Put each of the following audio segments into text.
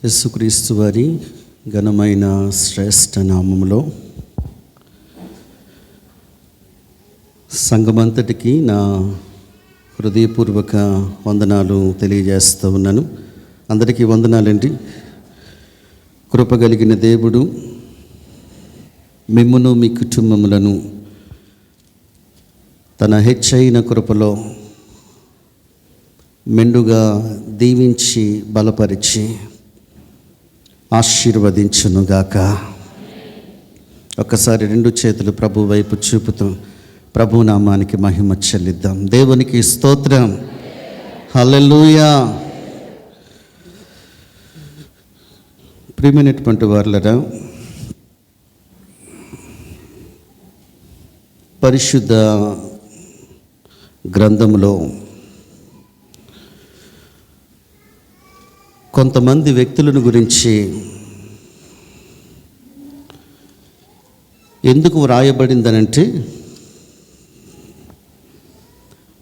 యేసుక్రీస్తు వారి ఘనమైన శ్రేష్ఠ నామములో సంఘమంతటికి నా హృదయపూర్వక వందనాలు తెలియజేస్తూ ఉన్నాను. అందరికీ వందనాలండి. కృప కలిగిన దేవుడు మిమ్మును మీ కుటుంబములను తన హెచ్చైన కృపలో మెండుగా దీవించి బలపరిచి ఆశీర్వదించునుగాక. ఒక్కసారి రెండు చేతులు ప్రభు వైపు చూపుతూ ప్రభు నామానికి మహిమ చెల్లిద్దాం. దేవునికి స్తోత్రం. హల్లెలూయా. ప్రియమైనటువంటి వారులరా, పరిశుద్ధ గ్రంథములో కొంతమంది వ్యక్తులను గురించి ఎందుకు వ్రాయబడిందనంటే,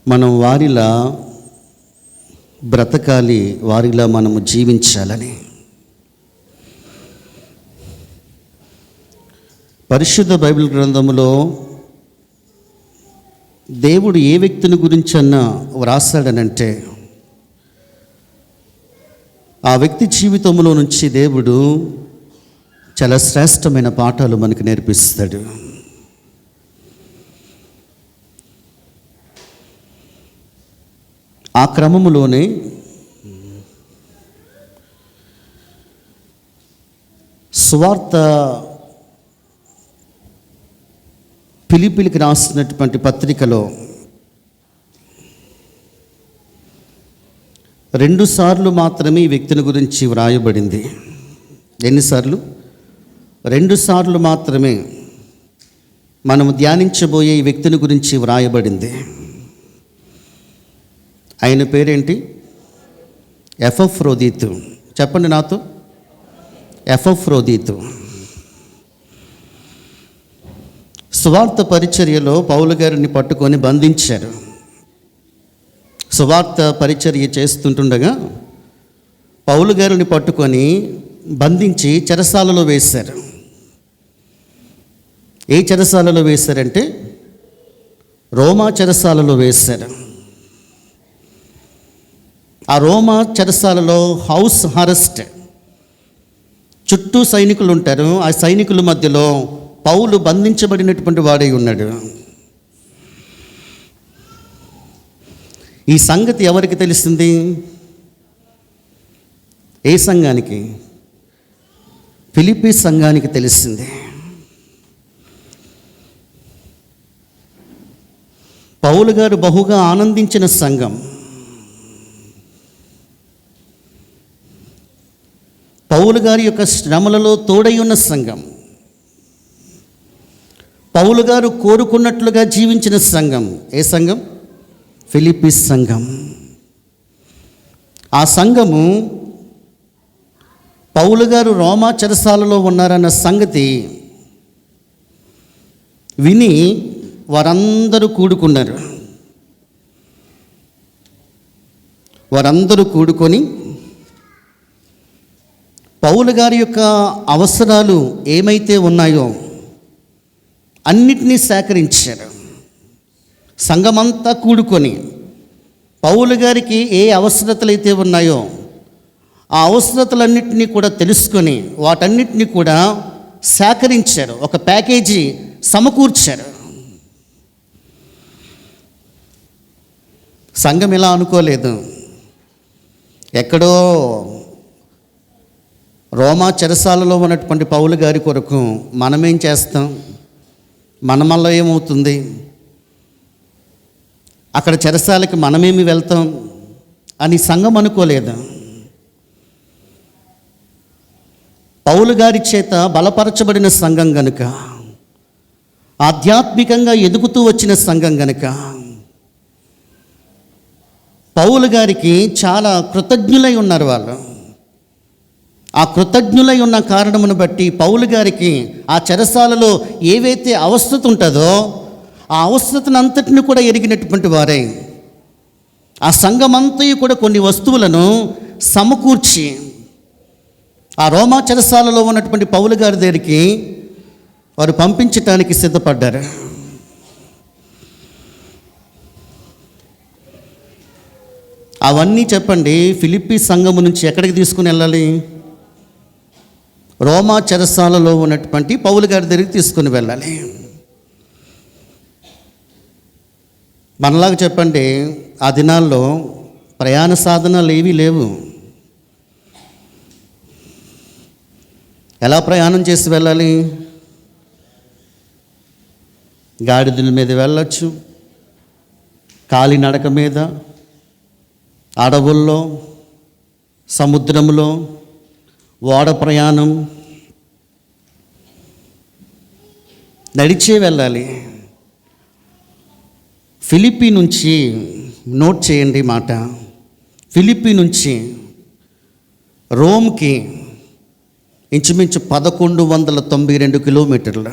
మనం వారిలా బ్రతకాలి, వారిలా మనము జీవించాలని. పరిశుద్ధ బైబిల్ గ్రంథములో దేవుడు ఏ వ్యక్తిని గురించన్నా వ్రాసాడనంటే, ఆ వ్యక్తి జీవితంలో నుంచి దేవుడు చాలా శ్రేష్టమైన పాఠాలు మనకు నేర్పిస్తాడు. ఆ క్రమములోనే సువార్త ఫిలిప్పీలకు రాసినటువంటి పత్రికలో 2 సార్లు మాత్రమే ఈ వ్యక్తిని గురించి వ్రాయబడింది. ఎన్నిసార్లు? 2 సార్లు మాత్రమే మనము ధ్యానించబోయే ఈ వ్యక్తిని గురించి వ్రాయబడింది. ఆయన పేరేంటి? ఎపఫ్రోదీతు. చెప్పండి నాతో. ఎపఫ్రోదీతు. సువార్త పరిచర్యలో పౌలు గారిని పట్టుకొని బంధించారు. సువార్త పరిచర్య చేస్తుండగా పౌలు గారిని పట్టుకొని బంధించి చెరసాలలో వేశారు. ఏ చెరసాలలో వేశారంటే రోమా చెరసాలలో వేశారు. ఆ రోమా చెరసాలలో హౌస్ అరెస్ట్, చుట్టూ సైనికులు ఉంటారు. ఆ సైనికుల మధ్యలో పౌలు బంధించబడినటువంటి వాడై ఉన్నాడు. ఈ సంగతి ఎవరికి తెలిసింది? ఏ సంఘానికి? ఫిలిప్పీ సంఘానికి తెలిసింది. పౌలు గారు బహుగా ఆనందించిన సంఘం. పౌలు గారి యొక్క శ్రమలలో తోడై ఉన్న సంఘం. పౌలు గారు కోరుకున్నట్లుగా జీవించిన సంఘం. ఏ సంఘం? ఫిలిప్పీ సంఘం. ఆ సంఘము పౌలు గారు రోమా చెరసాలలో ఉన్నారన్న సంగతి విని వారందరూ కూడుకున్నారు. వారందరూ కూడుకొని పౌలు గారి యొక్క అవసరాలు ఏమైతే ఉన్నాయో అన్నిటినీ సేకరించారు. సంఘమంతా కూడుకొని పౌలు గారికి ఏ అవసరతలు అయితే ఉన్నాయో ఆ అవసరతలన్నింటినీ కూడా తెలుసుకొని వాటన్నిటినీ కూడా సేకరించారు. ఒక ప్యాకేజీ సమకూర్చారు. సంఘం ఇలా అనుకోలేదు. ఎక్కడో రోమా చెరసాలలో ఉన్నటువంటి పౌలు గారి కొరకు మనమేం చేస్తాం, మన వల్ల ఏమవుతుంది, అక్కడ చెరసాలకి మనమేమి వెళ్తాం అని సంఘం అనుకోలేదు. పౌలు గారి చేత బలపరచబడిన సంఘం గనుక, ఆధ్యాత్మికంగా ఎదుగుతూ వచ్చిన సంఘం గనుక పౌలు గారికి చాలా కృతజ్ఞులై ఉన్నారు వాళ్ళు. ఆ కృతజ్ఞులై ఉన్న కారణమును బట్టి పౌలు గారికి ఆ చెరసాలలో ఏవైతే అవస్థత ఉంటుందో ఆ అవసరతను అంతటిని కూడా ఎరిగినటువంటి వారే ఆ సంఘమంతయు కూడా కొన్ని వస్తువులను సమకూర్చి ఆ రోమా చెరసాలలో ఉన్నటువంటి పౌలు గారి దగ్గరికి వారు పంపించటానికి సిద్ధపడ్డారు. అవన్నీ చెప్పండి. ఫిలిప్పీ సంఘము నుంచి ఎక్కడికి తీసుకుని వెళ్ళాలి? రోమా చెరసాలలో ఉన్నటువంటి పౌలు గారి దగ్గరికి తీసుకుని వెళ్ళాలి. మనలాగా చెప్పండి, ఆ దినాల్లో ప్రయాణ సాధనాలు ఏవీ లేవు. ఎలా ప్రయాణం చేసి వెళ్ళాలి? గాడిదల మీద వెళ్ళొచ్చు, కాలినడక మీద, అడవుల్లో, సముద్రంలో, ఓడ ప్రయాణం, నడిచే వెళ్ళాలి. ఫిలిప్పీ నుంచి, నోట్ చేయండి మాట, ఫిలిప్పీ నుంచి రోమ్కి ఇంచుమించు 1192 కిలోమీటర్లు.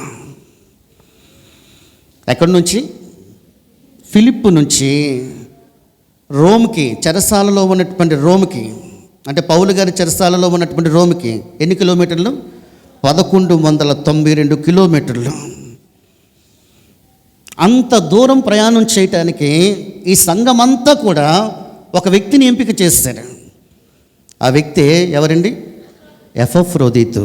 ఎక్కడి నుంచి? ఫిలిప్పు నుంచి రోమ్కి, చెరసాలలో ఉన్నటువంటి రోమ్కి, అంటే పౌలు గారి చెరసాలలో ఉన్నటువంటి రోమ్కి ఎన్ని కిలోమీటర్లు? 1192 కిలోమీటర్లు. అంత దూరం ప్రయాణం చేయటానికి ఈ సంఘమంతా కూడా ఒక వ్యక్తిని ఎంపిక చేశారు. ఆ వ్యక్తి ఎవరండి? ఎపఫ్రోదితు.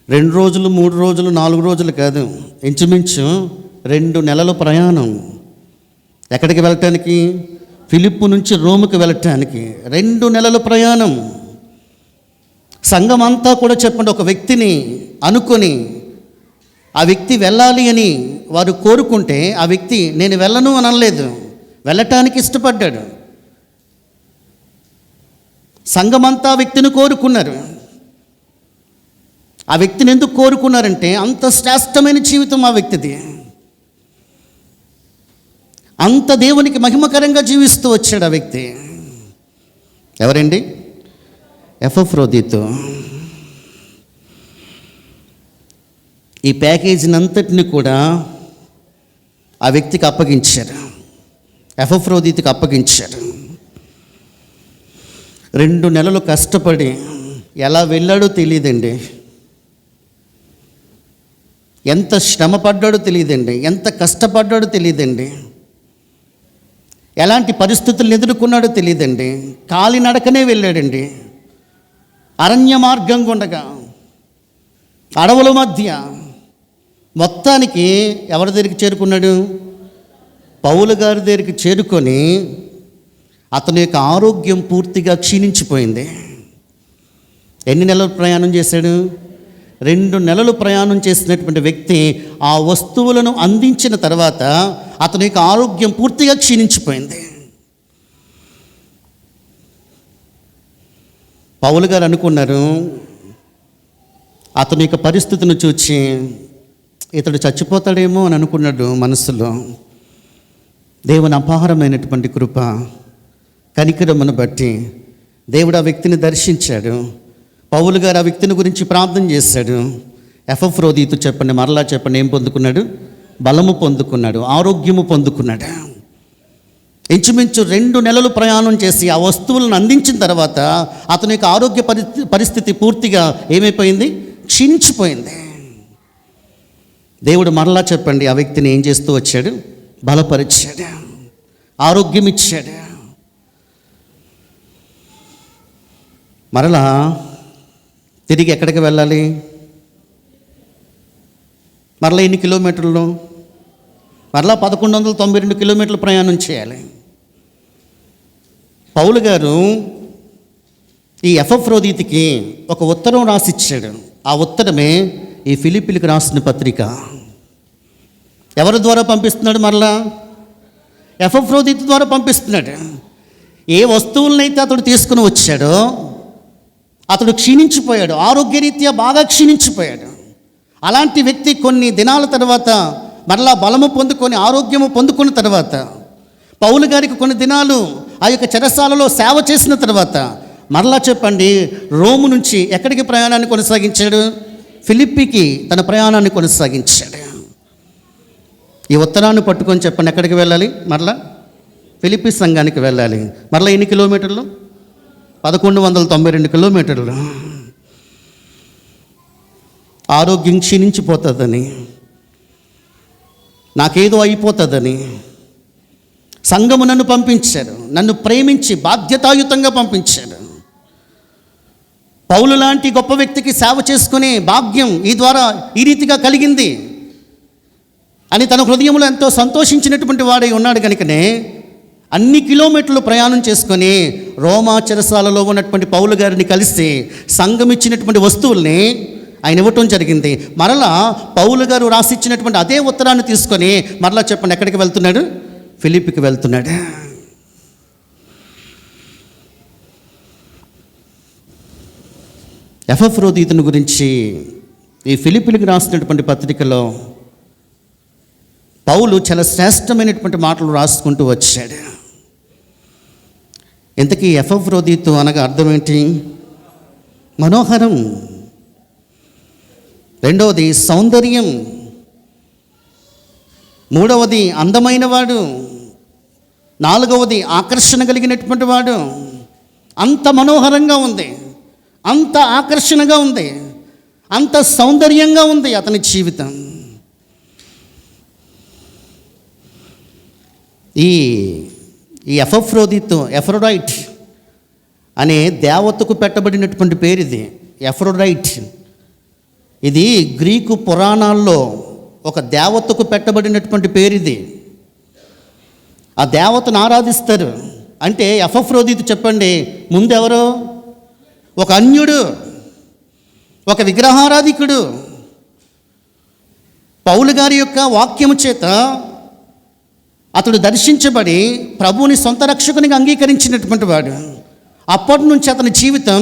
2 రోజులు, 3 రోజులు, 4 రోజులు కాదు, ఇంచుమించు 2 నెలల ప్రయాణం. ఎక్కడికి వెళ్ళటానికి? ఫిలిప్పు నుంచి రోముకి వెళ్ళటానికి 2 నెలల ప్రయాణం. సంఘం అంతా కూడా చెప్పండి, ఒక వ్యక్తిని అనుకొని ఆ వ్యక్తి వెళ్ళాలి అని వారు కోరుకుంటే ఆ వ్యక్తి నేను వెళ్ళను అని అనలేదు, వెళ్ళటానికి ఇష్టపడ్డాడు. సంఘమంతా ఆ వ్యక్తిని కోరుకున్నారు. ఆ వ్యక్తిని ఎందుకు కోరుకున్నారంటే అంత శ్రేష్టమైన జీవితం ఆ వ్యక్తిది, అంత దేవునికి మహిమకరంగా జీవిస్తూ వచ్చాడు ఆ వ్యక్తి. ఎవరండి? ఎపఫ్రోదితు. ఈ ప్యాకేజీని అంతటిని కూడా ఆ వ్యక్తికి అప్పగించారు, ఎపఫ్రోదితుకి అప్పగించారు. 2 నెలలు కష్టపడి ఎలా వెళ్ళాడో తెలియదండి, ఎంత శ్రమ పడ్డాడో తెలియదండి, ఎంత కష్టపడ్డాడో తెలియదండి, ఎలాంటి పరిస్థితులను ఎదుర్కొన్నాడో తెలియదండి. కాలినడకనే వెళ్ళాడండి. అరణ్య మార్గం గుండగా, అడవుల మధ్య, మొత్తానికి ఎవరి దగ్గరికి చేరుకున్నాడు? పౌలు గారి దగ్గరికి చేరుకొని అతని యొక్క ఆరోగ్యం పూర్తిగా క్షీణించిపోయింది. ఎన్ని నెలలు ప్రయాణం చేశాడు? 2 నెలలు ప్రయాణం చేసినటువంటి వ్యక్తి ఆ వస్తువులను అందించిన తర్వాత అతని యొక్క ఆరోగ్యం పూర్తిగా క్షీణించిపోయింది. పౌలు గారు అనుకున్నారు, అతని యొక్క పరిస్థితిని చూచి ఇతడు చచ్చిపోతాడేమో అని అనుకున్నాడు మనసులో. దేవుని అపారమైనటువంటి కృప, కనికరమును బట్టి దేవుడు ఆ వ్యక్తిని దర్శించాడు. పౌలు గారు ఆ వ్యక్తిని గురించి ప్రార్థన చేశాడు. ఎపఫ్రోదితు చెప్పండి, మరలా చెప్పండి, ఏం పొందుకున్నాడు? బలము పొందుకున్నాడు, ఆరోగ్యము పొందుకున్నాడు. ఇంచుమించు 2 నెలలు ప్రయాణం చేసి ఆ వస్తువులను అందించిన తర్వాత అతని యొక్క ఆరోగ్య పరిస్థితి పూర్తిగా ఏమైపోయింది? క్షీణించిపోయింది. దేవుడు మరలా చెప్పండి ఆ వ్యక్తిని ఏం చేస్తూ వచ్చాడు? బలపరిచాడు, ఆరోగ్యం ఇచ్చాడు. మరలా తిరిగి ఎక్కడికి వెళ్ళాలి? మరలా ఎన్ని కిలోమీటర్లు? మరలా 1192 కిలోమీటర్లు ప్రయాణం చేయాలి. పౌలు గారు ఈ ఎపఫ్రోదితుకి ఒక ఉత్తరం రాసిచ్చాడు. ఆ ఉత్తరమే ఈ ఫిలిప్పీలకు రాసిన పత్రిక. ఎవరి ద్వారా పంపిస్తున్నాడు? మరలా ఎపఫ్రోదితు ద్వారా పంపిస్తున్నాడు. ఏ వస్తువులనైతే అతడు తీసుకుని వచ్చాడో అతడు క్షీణించిపోయాడు, ఆరోగ్యరీత్యా బాగా క్షీణించిపోయాడు. అలాంటి వ్యక్తి కొన్ని దినాల తర్వాత మరలా బలము పొందుకొని ఆరోగ్యము పొందుకున్న తర్వాత పౌలు గారికి కొన్ని దినాలు ఆ యొక్క చెరసాలలో సేవ చేసిన తర్వాత మరలా చెప్పండి రోము నుంచి ఎక్కడికి ప్రయాణాన్ని కొనసాగించాడు? ఫిలిప్పీకి తన ప్రయాణాన్ని కొనసాగించాడు. ఈ ఉత్తరాన్ని పట్టుకొని చెప్పండి ఎక్కడికి వెళ్ళాలి? మరలా ఫిలిప్పీ సంఘానికి వెళ్ళాలి. మరలా ఎన్ని కిలోమీటర్లు? 1192 కిలోమీటర్లు. ఆరోగ్యం క్షీణించిపోతుందని, నాకేదో అయిపోతుందని సంఘము నన్ను పంపించారు. నన్ను ప్రేమించి బాధ్యతాయుతంగా పంపించారు. పౌలు లాంటి గొప్ప వ్యక్తికి సేవ చేసుకునే భాగ్యం ఈ ద్వారా ఈ రీతిగా కలిగింది అని తన హృదయంలో ఎంతో సంతోషించినటువంటి వాడై ఉన్నాడు. కనుకనే అన్ని కిలోమీటర్లు ప్రయాణం చేసుకొని రోమా చెరసాలలో ఉన్నటువంటి పౌలు గారిని కలిసి సంఘం ఇచ్చినటువంటి వస్తువుల్ని ఆయన ఇవ్వటం జరిగింది. మరలా పౌలు గారు రాసిచ్చినటువంటి అదే ఉత్తరాన్ని తీసుకొని మరలా చెప్పండి ఎక్కడికి వెళ్తున్నాడు? ఫిలిప్పీకి వెళ్తున్నాడు. ఎపఫ్రోదీతుని గురించి ఈ ఫిలిప్పీలకు రాసినటువంటి పత్రికలో పౌలు చాలా శ్రేష్టమైనటువంటి మాటలు రాసుకుంటూ వచ్చాడు. ఇంతకీ ఎపఫ్రోదీతు అనగా అర్థం ఏంటి? మనోహరం. రెండవది సౌందర్యం. మూడవది అందమైన వాడు. నాలుగవది ఆకర్షణ కలిగినటువంటి వాడు. అంత మనోహరంగా ఉంది, అంత ఆకర్షణగా ఉంది, అంత సౌందర్యంగా ఉంది అతని జీవితం. ఈ ఎఫ్రోడైట్ అనే దేవతకు పెట్టబడినటువంటి పేరు ఇది. ఎఫ్రోడైట్ ఇది గ్రీకు పురాణాల్లో ఒక దేవతకు పెట్టబడినటువంటి పేరు ఇది. ఆ దేవతను ఆరాధిస్తారు. అంటే ఎపఫ్రోదీతు చెప్పండి ముందెవరో ఒక అన్యుడు, ఒక విగ్రహారాధికుడు. పౌలు గారి యొక్క వాక్యము చేత అతడు దర్శించబడి ప్రభువుని సొంత రక్షకునిగా అంగీకరించినటువంటి వాడు. అప్పటి నుంచి అతని జీవితం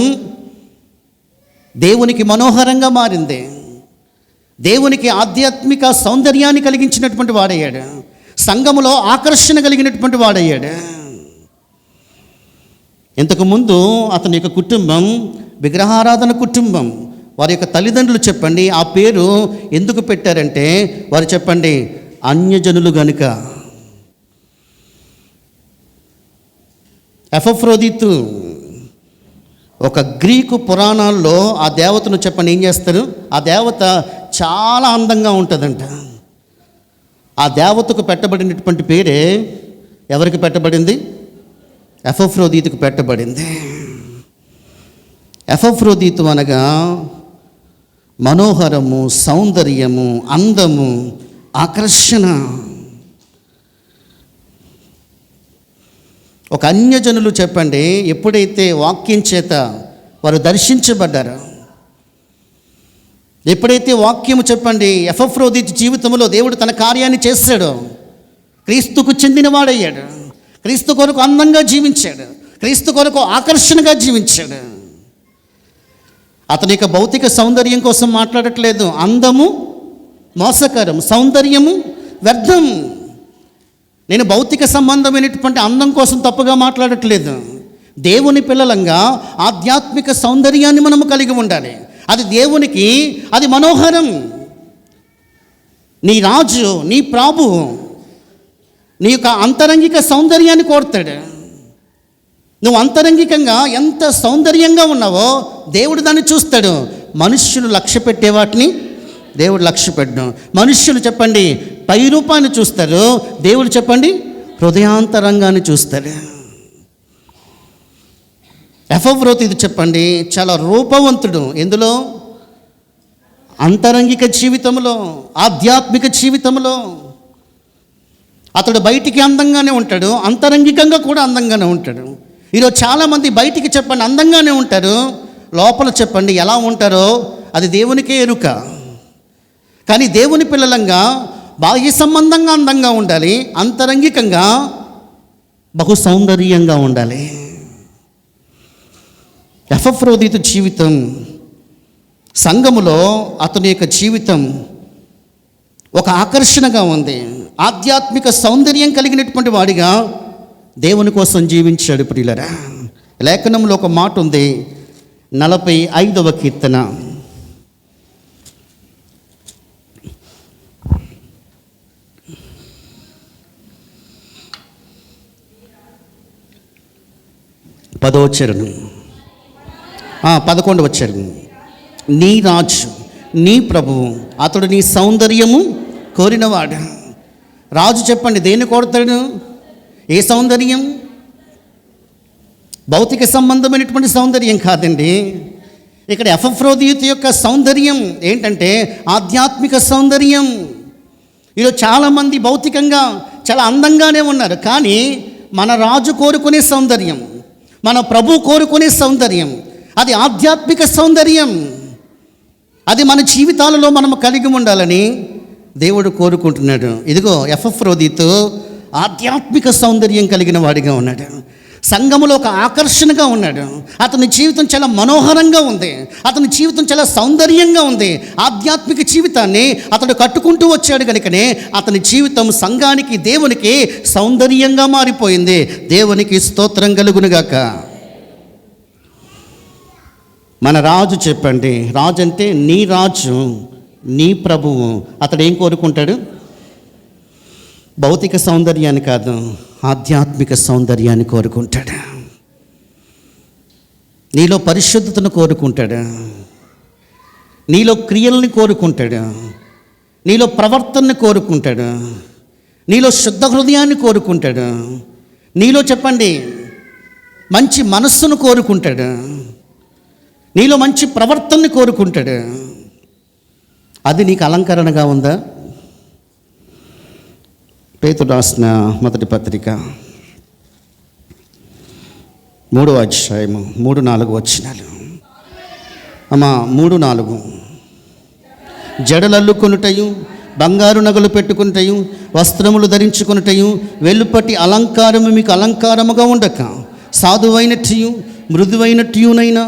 దేవునికి మనోహరంగా మారింది. దేవునికి ఆధ్యాత్మిక సౌందర్యాన్ని కలిగించినటువంటి వాడయ్యాడు. సంఘములో ఆకర్షణ కలిగినటువంటి వాడయ్యాడు. ఇంతకుముందు అతని యొక్క కుటుంబం విగ్రహారాధన కుటుంబం. వారి యొక్క తల్లిదండ్రులు చెప్పండి ఆ పేరు ఎందుకు పెట్టారంటే వారు చెప్పండి అన్యజనులు గనుక. ఎపఫ్రోదీతు ఒక గ్రీకు పురాణాల్లో ఆ దేవతను చెప్పండి ఏం చేస్తారు? ఆ దేవత చాలా అందంగా ఉంటుందంట. ఆ దేవతకు పెట్టబడినటువంటి పేరే ఎవరికి పెట్టబడింది? ఎపఫ్రోదీతుకు పెట్టబడింది. ఎపఫ్రోదీతు అనగా మనోహరము, సౌందర్యము, అందము, ఆకర్షణ. ఒక అన్యజనులు చెప్పండి ఎప్పుడైతే వాక్యం చేత వారు దర్శించబడ్డారో, ఎప్పుడైతే వాక్యము చెప్పండి ఎపఫ్రోదీతు జీవితంలో దేవుడు తన కార్యాన్ని చేశాడో, క్రీస్తుకు చెందినవాడయ్యాడు, క్రీస్తు కొరకు అందంగా జీవించాడు, క్రీస్తు కొరకు ఆకర్షణగా జీవించాడు. అతని యొక్క భౌతిక సౌందర్యం కోసం మాట్లాడట్లేదు. అందము మోసకరం, సౌందర్యము వ్యర్థం. నేను భౌతిక సంబంధమైనటువంటి అందం కోసం తప్పుగా మాట్లాడట్లేదు. దేవుని పిల్లలంగా ఆధ్యాత్మిక సౌందర్యాన్ని మనము కలిగి ఉండాలి. అది దేవునికి అది మనోహరం. నీ రాజు, నీ ప్రభువు నీ యొక్క అంతరంగిక సౌందర్యాన్ని కోరుతాడు. నువ్వు అంతరంగికంగా ఎంత సౌందర్యంగా ఉన్నావో దేవుడు దాన్ని చూస్తాడు. మనుష్యులు లక్ష్య పెట్టే వాటిని దేవుడు లక్ష్య పెట్టడం. మనుష్యులు చెప్పండి పై రూపాన్ని చూస్తారు, దేవుడు చెప్పండి హృదయాంతరంగాన్ని చూస్తాడు. ఎపఫ్రోదీతు చెప్పండి చాలా రూపవంతుడు. ఎందులో? అంతరంగిక జీవితంలో, ఆధ్యాత్మిక జీవితంలో. అతడు బయటికి అందంగానే ఉంటాడు, అంతరంగికంగా కూడా అందంగానే ఉంటాడు. ఈరోజు చాలామంది బయటికి చెప్పండి అందంగానే ఉంటారు, లోపల చెప్పండి ఎలా ఉంటారో అది దేవునికే ఎరుక. కానీ దేవుని పిల్లలంగా బాహ్య సంబంధంగా అందంగా ఉండాలి, అంతరంగికంగా బహు సౌందర్యంగా ఉండాలి. ఎపఫ్రోదీతు జీవితం, సంఘములో అతని యొక్క జీవితం ఒక ఆకర్షణగా ఉంది. ఆధ్యాత్మిక సౌందర్యం కలిగినటువంటి వాడిగా దేవుని కోసం జీవించాడు. ప్రియులరా, లేఖనంలో ఒక మాట ఉంది, 45వ కీర్తన 10వ చరణం. 11 వచ్చాడు. నీ రాజు, నీ ప్రభువు, అతడు నీ సౌందర్యము కోరినవాడు. రాజు చెప్పండి దేన్ని కోరుతాడు? ఏ సౌందర్యం? భౌతిక సంబంధమైనటువంటి సౌందర్యం కాదండి. ఇక్కడ ఎపఫ్రోదితు యొక్క సౌందర్యం ఏంటంటే ఆధ్యాత్మిక సౌందర్యం. ఈరోజు చాలామంది భౌతికంగా చాలా అందంగానే ఉన్నారు, కానీ మన రాజు కోరుకునే సౌందర్యం, మన ప్రభు కోరుకునే సౌందర్యం, అది ఆధ్యాత్మిక సౌందర్యం. అది మన జీవితాలలో మనము కలిగి ఉండాలని దేవుడు కోరుకుంటున్నాడు. ఇదిగో ఎపఫ్రోదితు ఆధ్యాత్మిక సౌందర్యం కలిగిన వాడిగా ఉన్నాడు. సంఘములో ఒక ఆకర్షణగా ఉన్నాడు. అతని జీవితం చాలా మనోహరంగా ఉంది, అతని జీవితం చాలా సౌందర్యంగా ఉంది. ఆధ్యాత్మిక జీవితాన్ని అతడు కట్టుకుంటూ వచ్చాడు కనుకనే అతని జీవితం సంఘానికి, దేవునికి సౌందర్యంగా మారిపోయింది. దేవునికి స్తోత్రం కలుగునుగాక. మన రాజు చెప్పండి, రాజు అంటే నీ రాజు, నీ ప్రభువు. అతడు ఏం కోరుకుంటాడు? భౌతిక సౌందర్యాన్ని కాదు, ఆధ్యాత్మిక సౌందర్యాన్ని కోరుకుంటాడు. నీలో పరిశుద్ధతను కోరుకుంటాడు, నీలో క్రియల్ని కోరుకుంటాడు, నీలో ప్రవర్తనని కోరుకుంటాడు, నీలో శుద్ధ హృదయాన్ని కోరుకుంటాడు, నీలో చెప్పండి మంచి మనస్సును కోరుకుంటాడు, నీలో మంచి ప్రవర్తనని కోరుకుంటాడు. అది నీకు అలంకరణగా ఉందా? పేతురు రాసిన మొదటి పత్రిక 3వ అధ్యాయము 3-4 వచనాలు. 3-4. జడలల్లుకొనుటయు, బంగారు నగలు పెట్టుకునుటయు, వస్త్రములు ధరించుకునుటయు, వెలుపటి అలంకారము మీకు అలంకారముగా ఉండక, సాధువైనట్టు మృదువైనట్యునైన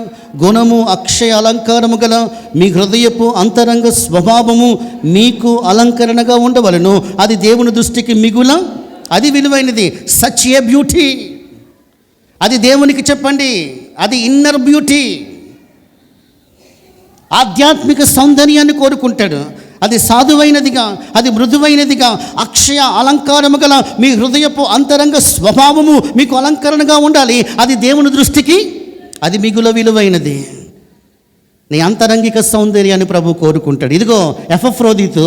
గుణము అక్షయ అలంకారము గల మీ హృదయపు అంతరంగ స్వభావము మీకు అలంకరణగా ఉండవలను. అది దేవుని దృష్టికి మిగుల, అది విలువైనది. Such a beauty. అది దేవునికి చెప్పండి, అది ఇన్నర్ బ్యూటీ. ఆధ్యాత్మిక సౌందర్యాన్ని కోరుకుంటాడు. అది సాధువైనదిగా, అది మృదువైనదిగా, అక్షయ అలంకారము గల మీ హృదయపు అంతరంగ స్వభావము మీకు అలంకరణగా ఉండాలి. అది దేవుని దృష్టికి అది మిగుల విలువైనది. నీ అంతరంగిక సౌందర్యాన్ని ప్రభు కోరుకుంటాడు. ఇదిగో ఎపఫ్రోదితు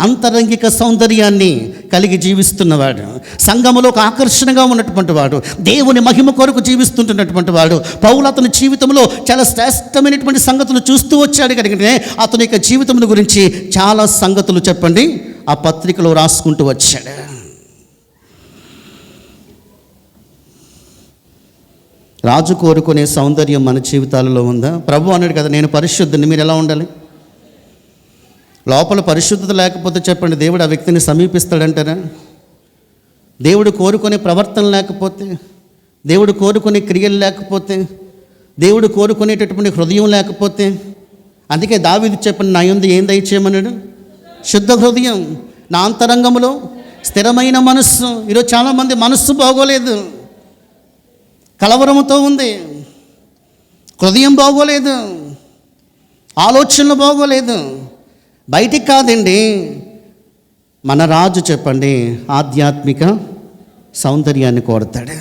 అంతరంగిక సౌందర్యాన్ని కలిగి జీవిస్తున్నవాడు, సంఘములో ఒక ఆకర్షణగా ఉన్నటువంటి వాడు, దేవుని మహిమ కొరకు జీవిస్తుంటున్నటువంటి వాడు. పౌలు అతని జీవితంలో చాలా శ్రేష్టమైనటువంటి సంగతులు చూస్తూ వచ్చాడు కనుక అతని యొక్క జీవితం గురించి చాలా సంగతులు చెప్పండి ఆ పత్రికలో రాసుకుంటూ వచ్చాడు. రాజు కోరుకునే సౌందర్యం మన జీవితాలలో ఉందా? ప్రభు అన్నాడు కదా, నేను పరిశుద్ధుని, మీరు ఎలా ఉండాలి? లోపల పరిశుద్ధత లేకపోతే చెప్పండి దేవుడు ఆ వ్యక్తిని సమీపిస్తాడంటారా? దేవుడు కోరుకునే ప్రవర్తన లేకపోతే, దేవుడు కోరుకునే క్రియలు లేకపోతే, దేవుడు కోరుకునేటటువంటి హృదయం లేకపోతే, అందుకే దావీదు చెప్పండి, నా యందు ఏం దయచేయమన్నాడు? శుద్ధ హృదయం, నా అంతరంగంలో స్థిరమైన మనస్సు. ఈరోజు చాలామంది మనస్సు బాగోలేదు, కలవరముతో ఉంది, హృదయం బాగోలేదు, ఆలోచనలు బాగోలేదు. బయటికి కాదండి, మన రాజు చెప్పండి ఆధ్యాత్మిక సౌందర్యాన్ని కోరుతాడు.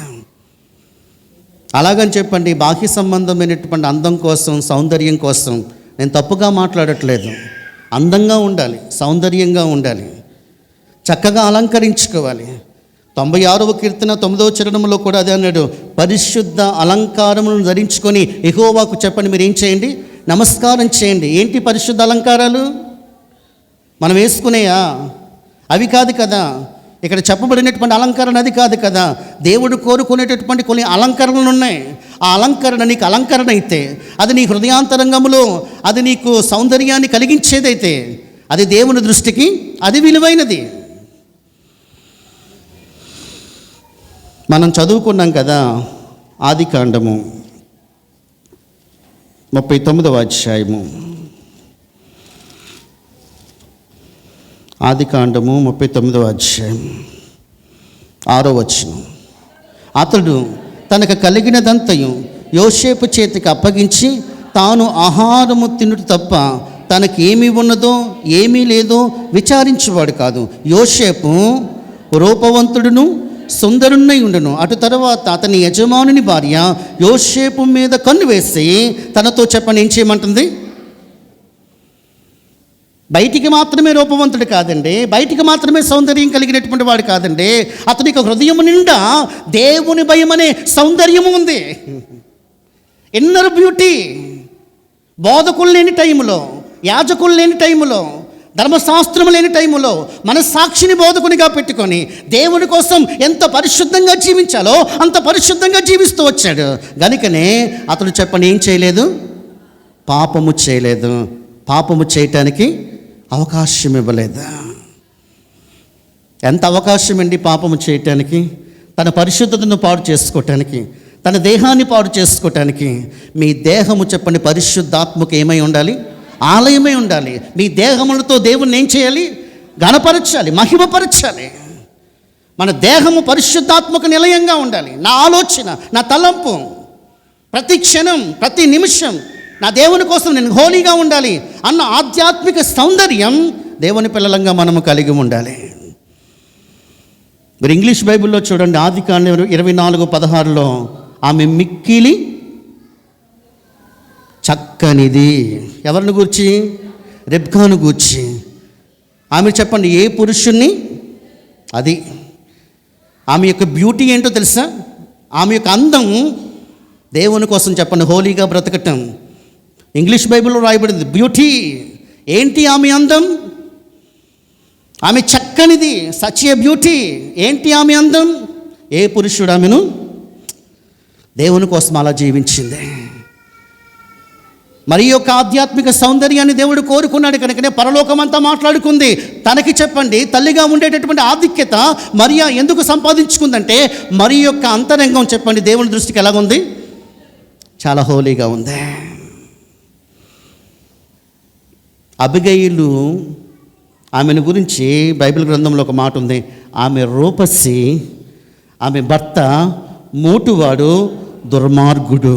అలాగని చెప్పండి బాహ్య సంబంధమైనటువంటి అందం కోసం, సౌందర్యం కోసం నేను తప్పుగా మాట్లాడట్లేదు. అందంగా ఉండాలి, సౌందర్యంగా ఉండాలి, చక్కగా అలంకరించుకోవాలి. 96వ కీర్తన 9వ చరణంలో కూడా అదే అన్నాడు, పరిశుద్ధ అలంకారములను ధరించుకొని యెహోవాకు చెప్పండి మీరు ఏం చేయండి? నమస్కారం చేయండి. ఏంటి పరిశుద్ధ అలంకారాలు? మనం వేసుకునేయా? అవి కాదు కదా. ఇక్కడ చెప్పబడినటువంటి అలంకరణ అది కాదు కదా. దేవుడు కోరుకునేటటువంటి కొన్ని అలంకరణలు ఉన్నాయి. ఆ అలంకరణ నీకు అలంకరణ అయితే, అది నీ హృదయాంతరంగంలో అది నీకు సౌందర్యాన్ని కలిగించేదైతే, అది దేవుని దృష్టికి అది విలువైనది. మనం చదువుకున్నాం కదా ఆదికాండము 39వ అధ్యాయము. ఆదికాండము 39వ అధ్యాయం 6వ వచనం. అతడు తనకు కలిగినదంతయు యోసేపు చేతికి అప్పగించి తాను ఆహారము తినుట తప్ప తనకి ఏమి ఉన్నదో ఏమీ లేదో విచారించేవాడు కాదు. యోసేపు రూపవంతుడును సుందరుణ్ణి ఉండును. అటు తర్వాత అతని యజమానుని భార్య యోసేపు మీద కన్ను వేసి తనతో చెప్పని ఏం చేయమంటుంది? బయటికి మాత్రమే రూపవంతుడు కాదండి, బయటికి మాత్రమే సౌందర్యం కలిగినటువంటి వాడు కాదండి, అతనికి హృదయం నిండా దేవుని భయం అనే సౌందర్యము ఉంది. Inner beauty. బోధకులు లేని టైంలో, యాజకులు లేని టైంలో, ధర్మశాస్త్రం లేని టైంలో మనస్సాక్షిని బోధకునిగా పెట్టుకొని దేవుని కోసం ఎంత పరిశుద్ధంగా జీవించాలో అంత పరిశుద్ధంగా జీవిస్తూ వచ్చాడు. గనుకనే అతడు చెప్పని ఏం చేయలేదు? పాపము చేయలేదు. పాపము చేయటానికి అవకాశం ఇవ్వలేదు. ఎంత అవకాశం అండి పాపము చేయటానికి? తన పరిశుద్ధతను పాడు చేసుకోవటానికి, తన దేహాన్ని పాడు చేసుకోవటానికి. మీ దేహము చెప్పండి పరిశుద్ధాత్మకు ఏమై ఉండాలి? ఆలయమై ఉండాలి. మీ దేహములతో దేవుణ్ణి ఏం చేయాలి? ఘనపరచాలి, మహిమపరచాలి. మన దేహము పరిశుద్ధాత్మక నిలయంగా ఉండాలి. నా ఆలోచన, నా తలంపు, ప్రతి క్షణం, ప్రతి నిమిషం నా దేవుని కోసం నేను హోలీగా ఉండాలి అన్న ఆధ్యాత్మిక సౌందర్యం దేవుని పిల్లలంగా మనము కలిగి ఉండాలి. మీరు ఇంగ్లీష్ బైబిల్లో చూడండి, ఆదికాండం 24:16 ఆమె మిక్కిలి చక్కనిది. ఎవరిని గూర్చి? రెబ్కాను గూర్చి. ఆమె చెప్పండి ఏ పురుషుణ్ణి? అది ఆమె యొక్క బ్యూటీ ఏంటో తెలుసా? ఆమె యొక్క అందం దేవుని కోసం చెప్పండి హోలీగా బ్రతకటం. ఇంగ్లీష్ బైబిల్లో రాయబడింది బ్యూటీ. ఏంటి ఆమె అందం? ఆమె చక్కనిది, సచ్ ఏ బ్యూటీ. ఏంటి ఆమె అందం? ఏ పురుషుడు ఆమెను దేవుని కోసం అలా జీవించింది. మరి యొక్క ఆధ్యాత్మిక సౌందర్యాన్ని దేవుడు కోరుకున్నాడు కనుకనే పరలోకమంతా మాట్లాడుకుంది. తనకి చెప్పండి తల్లిగా ఉండేటటువంటి ఆధిక్యత మరియా ఎందుకు సంపాదించుకుందంటే మరి యొక్క అంతరంగం చెప్పండి దేవుని దృష్టికి ఎలాగుంది? చాలా హోలీగా ఉంది. అబిగయిలు ఆమెను గురించి బైబిల్ గ్రంథంలో ఒక మాట ఉంది. ఆమె రూపసి, ఆమె భర్త మోటువాడు, దుర్మార్గుడు.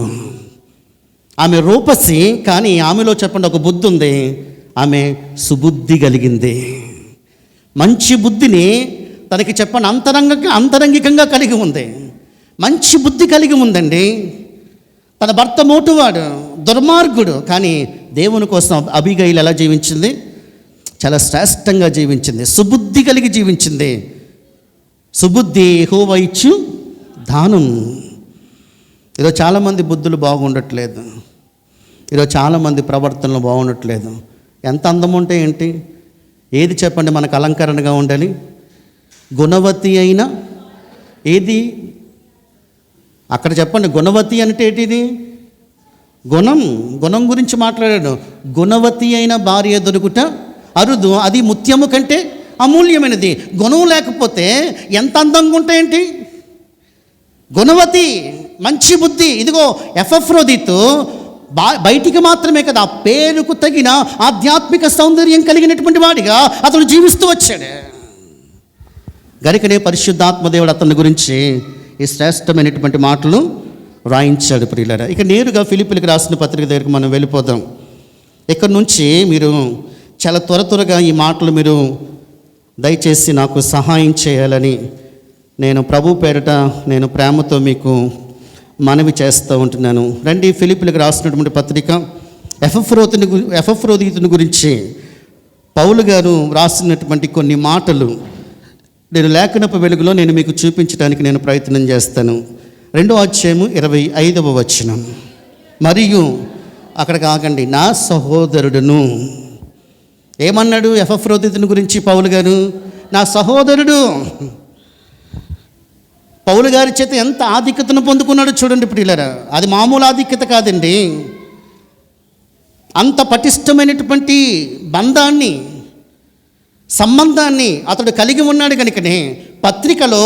ఆమె రూపసి, కానీ ఆమెలో చెప్పండి ఒక బుద్ధి ఉంది. ఆమె సుబుద్ధి కలిగింది. మంచి బుద్ధిని తనకి చెప్పండి అంతరంగికంగా కలిగి ఉంది. మంచి బుద్ధి కలిగి ఉందండి. తన భర్త మోటువాడు, దుర్మార్గుడు, కానీ దేవుని కోసం అబిగయిలు ఎలా జీవించింది? చాలా శ్రేష్టంగా జీవించింది. సుబుద్ధి కలిగి జీవించింది. సుబుద్ధి యెహోవా ఇచ్చు దానం. ఈరోజు చాలామంది బుద్ధులు బాగుండట్లేదు. ఈరోజు చాలామంది ప్రవర్తనలు బాగుండట్లేదు. ఎంత అందం ఉంటే ఏంటి? ఏది చెప్పండి మనకు అలంకరణగా ఉండాలి? గుణవతి అయిన ఏది? అక్కడ చెప్పండి గుణవతి అంటే ఏంటిది? గుణం గురించి మాట్లాడాడు. గుణవతి అయిన భార్య దొరుకుట అరుదు, అది ముత్యము కంటే అమూల్యమైనది. గుణం లేకపోతే ఎంత అందంగా ఉంటాయేంటి? గుణవతి, మంచి బుద్ధి. ఇదిగో ఎఫ్రోదితు బయటికి మాత్రమే కదా, పేరుకు తగిన ఆధ్యాత్మిక సౌందర్యం కలిగినటువంటి వాడిగా అతను జీవిస్తూ వచ్చాడు. గరికనే పరిశుద్ధాత్మదేవుడు అతని గురించి ఈ శ్రేష్టమైనటువంటి మాటలు రాయించాడు. ప్రియులారా, ఇక నేరుగా ఫిలిప్పీలకు రాసిన పత్రిక దగ్గరికి మనం వెళ్ళిపోదాం. ఇక్కడ నుంచి మీరు చాలా త్వరగా ఈ మాటలు మీరు దయచేసి నాకు సహాయం చేయాలని నేను ప్రభు పేరిట నేను ప్రేమతో మీకు మనవి చేస్తూ ఉంటున్నాను. రండి, ఫిలిప్పీలకు రాసినటువంటి పత్రిక ఎఫ్రోదితుని గురించి పౌలు గారు రాసినటువంటి కొన్ని మాటలు నేను లేఖనపు వెలుగులో నేను మీకు చూపించడానికి నేను ప్రయత్నం చేస్తాను. 2వ అధ్యాయము 25వ వచనం. మరియు అక్కడ కాకండి, నా సహోదరుడును. ఏమన్నాడు ఎఫ్రోదితుని గురించి పౌలు గారు? నా సహోదరుడు. పౌలు గారి చేత ఎంత ఆధిక్యతను పొందుకున్నాడు చూడండి ప్రియులారా. అది మామూలు ఆధిక్యత కాదండి. అంత పటిష్టమైనటువంటి బంధాన్ని, సంబంధాన్ని అతడు కలిగి ఉన్నాడు కనుకనే పత్రికలో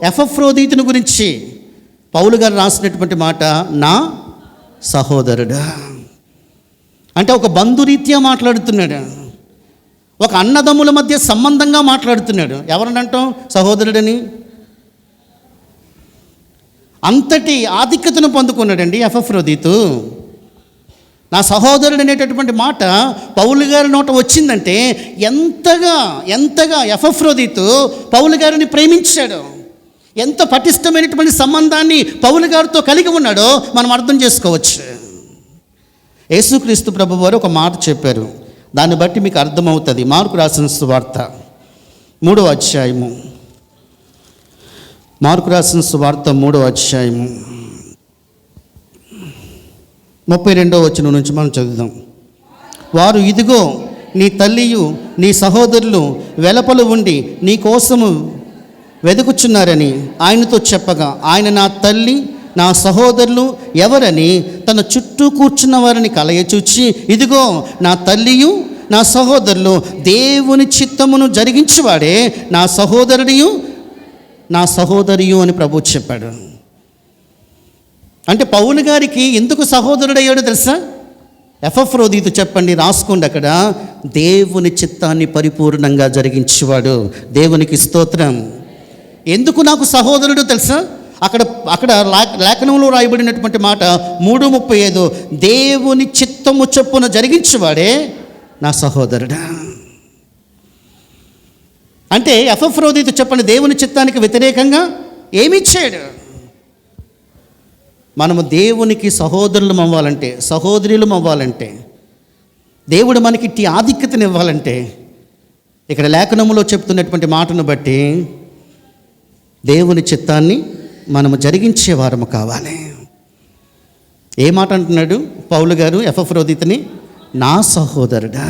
ఎఫ్రోదితుని గురించి పౌలు గారు రాసినటువంటి మాట నా సహోదరుడు. అంటే ఒక బంధురీత్యా మాట్లాడుతున్నాడు, ఒక అన్నదమ్ముల మధ్య సంబంధంగా మాట్లాడుతున్నాడు. ఎవరనంటాం? సహోదరుడని. అంతటి ఆధిక్యతను పొందుకున్నాడండి ఎఫ్రోదితు. నా సహోదరుడు అనేటటువంటి మాట పౌలు గారి నోట వచ్చిందంటే ఎంతగా ఎఫ్రోదితు పౌలు గారిని ప్రేమించాడు, ఎంత పటిష్టమైనటువంటి సంబంధాన్ని పౌలు గారితో కలిగి ఉన్నాడో మనం అర్థం చేసుకోవచ్చు. యేసుక్రీస్తు ప్రభు వారు ఒక మాట చెప్పారు, దాన్ని బట్టి మీకు అర్థమవుతుంది. మార్కు రాసిన సువార్త 3వ అధ్యాయము, మార్కు రాసిన సువార్త 3వ అధ్యాయము 32వ వచనం నుంచి మనం చదువుదాం. వారు, ఇదిగో నీ తల్లియు నీ సహోదరులు వెలపలు ఉండి నీ కోసము వెతుకుచున్నారని ఆయనతో చెప్పగా, ఆయన నా తల్లి నా సహోదరులు ఎవరని తన చుట్టూ కూర్చున్న వారిని కలయచూచి, ఇదిగో నా తల్లియు నా సహోదరులు, దేవుని చిత్తమును జరిగించువాడే నా సహోదరుడియు నా సహోదరియు అని ప్రభువు చెప్పాడు. అంటే పౌలు గారికి ఎందుకు సహోదరుడయ్యాడు తెలుసా? ఎపఫ్రోదీతు చెప్పండి, రాసుకోండి అక్కడ. దేవుని చిత్తాన్ని పరిపూర్ణంగా జరిగించేవాడు. దేవునికి స్తోత్రం. ఎందుకు నాకు సహోదరుడు తెలుసా? అక్కడ లేఖనంలో రాయబడినటువంటి మాట 3:35, దేవుని చిత్తము చొప్పున జరిగించేవాడే నా సహోదరుడా. అంటే ఎపఫ్రోదీతు చెప్పండి, దేవుని చిత్తానికి వ్యతిరేకంగా ఏమిచ్చాడు? మనము దేవునికి సహోదరులం అవ్వాలంటే, సహోదరులం అవ్వాలంటే, దేవుడు మనకి ఇట్టి ఆధిక్యతను ఇవ్వాలంటే, ఇక్కడ లేఖనములో చెప్తున్నటువంటి మాటను బట్టి దేవుని చిత్తాన్ని మనము జరిగించే వారము కావాలి. ఏ మాట అంటున్నాడు పౌలు గారు ఎపఫ్రోదీతుని? నా సహోదరుడా.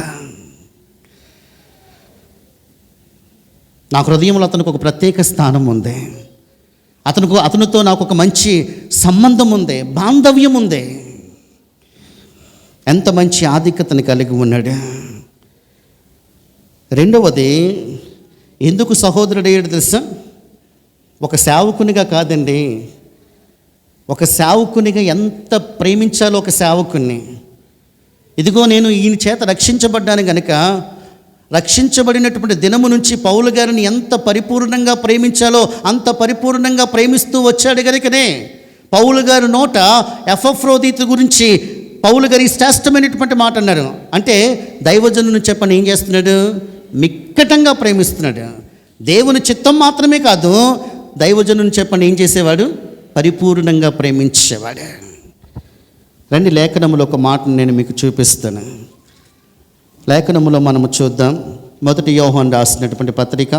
నా హృదయంలో అతనికి ఒక ప్రత్యేక స్థానం ఉంది. అతనితో నాకు ఒక మంచి సంబంధం ఉంది, బాంధవ్యం ఉంది. ఎంత మంచి ఆధిక్యతను కలిగి ఉన్నాడు. రెండవది, ఎందుకు సహోదరుడయ్యాడు తెలుసా? ఒక సేవకునిగా కాదండి, ఒక సేవకునిగా ఎంత ప్రేమించాలో ఒక సేవకుని. ఇదిగో నేను ఈయన చేత రక్షించబడ్డాను గనుక, రక్షించబడినటువంటి దినము నుంచి పౌలు గారిని ఎంత పరిపూర్ణంగా ప్రేమించాలో అంత పరిపూర్ణంగా ప్రేమిస్తూ వచ్చాడు కనుకనే పౌలు గారి నోట ఎపఫ్రోదీతు గురించి పౌలు గారి శ్రేష్టమైనటువంటి మాట అన్నారు. అంటే దైవజనుని చెప్పని ఏం చేస్తున్నాడు? మిక్కటంగా ప్రేమిస్తున్నాడు. దేవుని చిత్తం మాత్రమే కాదు, దైవజనుని చెప్పని ఏం చేసేవాడు? పరిపూర్ణంగా ప్రేమించేవాడు. రండి, లేఖనములో ఒక మాటను నేను మీకు చూపిస్తాను. లేఖనములో మనము చూద్దాం. 1 యోహాను రాసినటువంటి పత్రిక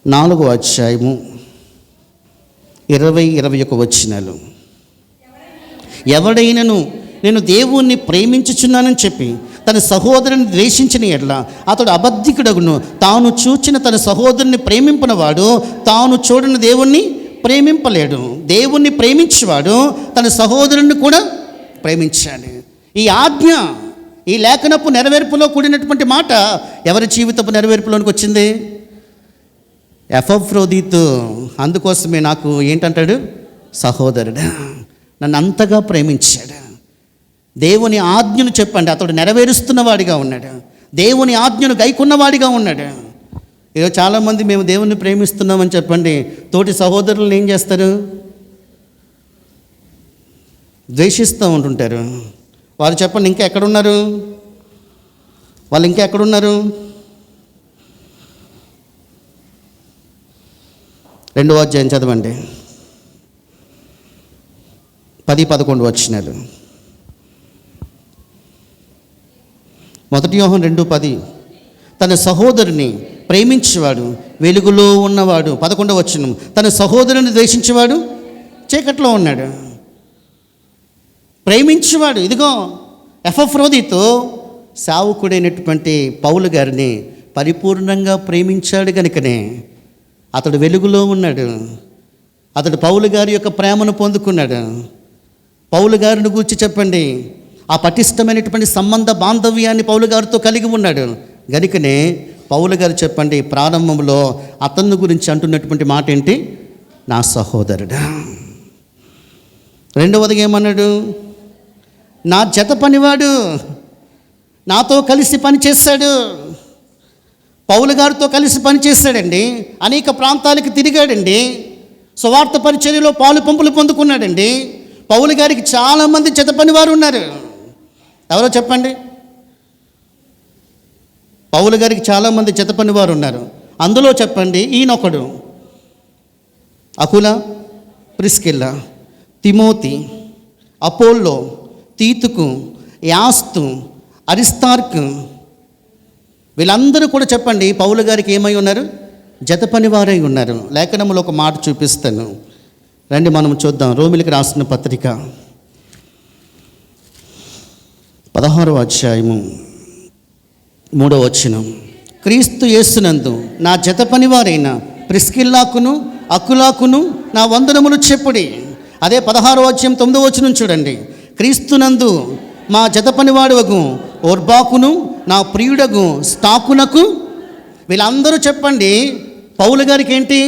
4వ అధ్యాయము 20-21 వచనాలు. ఎవడైనను నేను దేవుణ్ణి ప్రేమించుచున్నానని చెప్పి తన సహోదరుని ద్వేషించిన ఎడల అతడు అబద్ధికుడగును. తాను చూచిన తన సహోదరుని ప్రేమింపనవాడు తాను చూడని దేవుణ్ణి ప్రేమింపలేడు. దేవుణ్ణి ప్రేమించేవాడు తన సహోదరుని కూడా ప్రేమించాడు. ఈ ఆజ్ఞ, ఈ లేఖనపు నెరవేర్పులో కూడినటువంటి మాట ఎవరి జీవితపు నెరవేర్పులోనికి వచ్చింది? ఎపఫ్రోదీతు. అందుకోసమే నాకు ఏంటంటాడు? సహోదరుడా. నన్ను అంతగా ప్రేమించాడు. దేవుని ఆజ్ఞను చెప్పండి, అతడు నెరవేరుస్తున్నవాడిగా ఉన్నాడు. దేవుని ఆజ్ఞను గైకున్నవాడిగా ఉన్నాడు. ఈరోజు చాలామంది మేము దేవుణ్ణి ప్రేమిస్తున్నామని చెప్పండి, తోటి సహోదరులను ఏం చేస్తారు? ద్వేషిస్తూ ఉంటుంటారు. వారు చెప్పండి, ఇంకా ఎక్కడున్నారు వాళ్ళు? ఇంకా ఎక్కడున్నారు? 2వ అధ్యాయం చదవండి, 10-11 వచనాలు. 1 యోహాను 2:10, తన సహోదరుని ప్రేమించేవాడు వెలుగులో ఉన్నవాడు. 11వ వచనం, తన సహోదరుని ద్వేషించేవాడు చీకట్లో ఉన్నాడు. ప్రేమించేవాడు. ఇదిగో ఎపఫ్రోదీతు సేవకుడైనటువంటి పౌలు గారిని పరిపూర్ణంగా ప్రేమించాడు కనుకనే అతడు వెలుగులో ఉన్నాడు. అతడు పౌలు గారి యొక్క ప్రేమను పొందుకున్నాడు. పౌలు గారిని గురించి చెప్పండి, ఆ పటిష్టమైనటువంటి సంబంధ బాంధవ్యాన్ని పౌలు గారితో కలిగి ఉన్నాడు గనుకనే పౌలు గారు చెప్పండి ప్రారంభంలో అతన్ని గురించి అంటున్నటువంటి మాట ఏంటి? నా సహోదరుడా. రెండవదిగా ఏమన్నాడు? నా జత పనివాడు, నాతో కలిసి పనిచేశాడు. పౌలు గారితో కలిసి పనిచేశాడండి. అనేక ప్రాంతాలకు తిరిగాడండి. సువార్త పరిచర్యలో పాలు పంపులు పొందుకున్నాడండి. పౌలు గారికి చాలామంది జత పనివారు ఉన్నారు. ఎవరో చెప్పండి? పౌలు గారికి చాలామంది జత పనివారు ఉన్నారు. అందులో చెప్పండి ఈయనొకడు. అకుల, ప్రిస్కిల్ల, తిమోతి, అపోల్లో, తీతుకు, యాస్తు, అరిస్తార్కు, వీళ్ళందరూ కూడా చెప్పండి పౌలు గారికి ఏమై ఉన్నారు? జత పనివారై ఉన్నారు. లేఖనములో ఒక మాట చూపిస్తాను, రండి మనం చూద్దాం. రోమిలికి రాసిన పత్రిక 16వ అధ్యాయము 3వ వచనం. క్రీస్తు యేసునందు నా జత పనివారైన ప్రిస్కిల్లాకును అకులాకును నా వందనములు చెప్పుడి. అదే 16వ అధ్యాయం 9వ వచనం చూడండి. క్రీస్తునందు మా జత పనివాడవగు ఓర్బాకును నా ప్రియుడగు స్టాకునకు, వీళ్ళందరూ చెప్పండి పౌలు గారికి ఏంటి?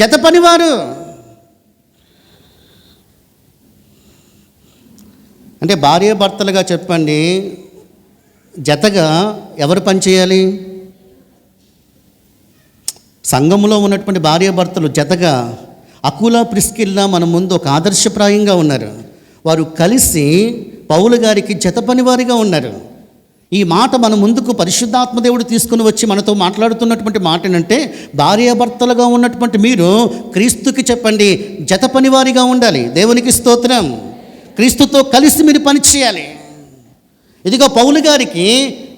జత పనివారు. అంటే భార్యాభర్తలుగా చెప్పండి, జతగా ఎవరు పనిచేయాలి? సంఘంలో ఉన్నటువంటి భార్యాభర్తలు జతగా అకుల, ప్రిస్కిల్లా మన ముందు ఒక ఆదర్శప్రాయంగా ఉన్నారు. వారు కలిసి పౌలు గారికి జత పనివారిగా ఉన్నారు. ఈ మాట మన ముందుకు పరిశుద్ధాత్మదేవుడు తీసుకుని వచ్చి మనతో మాట్లాడుతున్నటువంటి మాట ఏంటంటే, భార్యాభర్తలుగా ఉన్నటువంటి మీరు క్రీస్తుకి చెప్పండి జత పనివారిగా ఉండాలి. దేవునికి స్తోత్రం. క్రీస్తుతో కలిసి మీరు పని చేయాలి. ఇదిగో పౌలు గారికి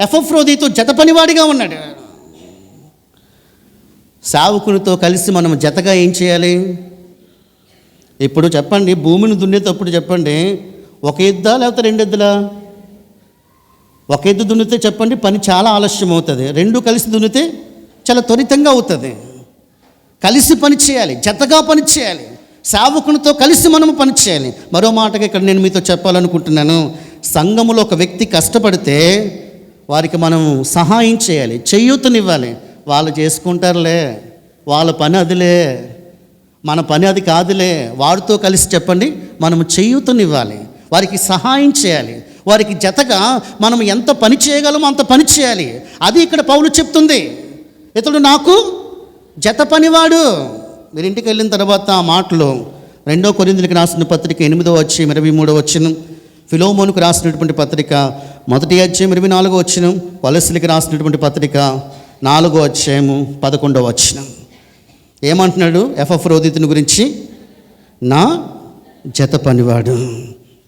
ఎపఫ్రోదితు జత పనివాడిగా ఉన్నాడు. సేవకునితో కలిసి మనం జతగా ఏం చేయాలి? ఇప్పుడు చెప్పండి, భూమిని దున్నేటప్పుడు చెప్పండి, ఒక ఎద్దా లేకపోతే 2 ఎద్దులా? ఒక ఎద్దు దున్నితే చెప్పండి పని చాలా ఆలస్యం అవుతుంది. 2 కలిసి దున్నితే చాలా త్వరితంగా అవుతుంది. కలిసి పని చేయాలి, జతగా పని చేయాలి, సేవకునితో కలిసి మనము పని చేయాలి. మరో మాటగా ఇక్కడ నేను మీతో చెప్పాలనుకుంటున్నాను, సంఘములో ఒక వ్యక్తి కష్టపడితే వారికి మనం సహాయం చేయాలి, చేయూతనివ్వాలి. వాళ్ళు చేసుకుంటారులే, వాళ్ళ పని అదిలే, మన పని అది కాదులే. వారితో కలిసి చెప్పండి మనము చేయూతనివ్వాలి, వారికి సహాయం చేయాలి. వారికి జతగా మనం ఎంత పని చేయగలమో అంత పని చేయాలి. అది ఇక్కడ పౌలు చెప్తుంది. ఇతడు నాకు జత పనివాడు. మీరు ఇంటికి వెళ్ళిన తర్వాత ఆ మాటలు 2 కొరింథీయులకు రాసిన పత్రిక 8వ అధ్యాయం 23వ వచనం, ఫిలోమోనుకు రాసినటువంటి పత్రిక 1వ అధ్యాయం 24వ వచనం, కొలస్సీలకు రాసినటువంటి పత్రిక 4వ అధ్యాయం 11వ వచనం. ఏమంటున్నాడు ఎపఫ్రోదితుని గురించి? నా జత పనివాడు.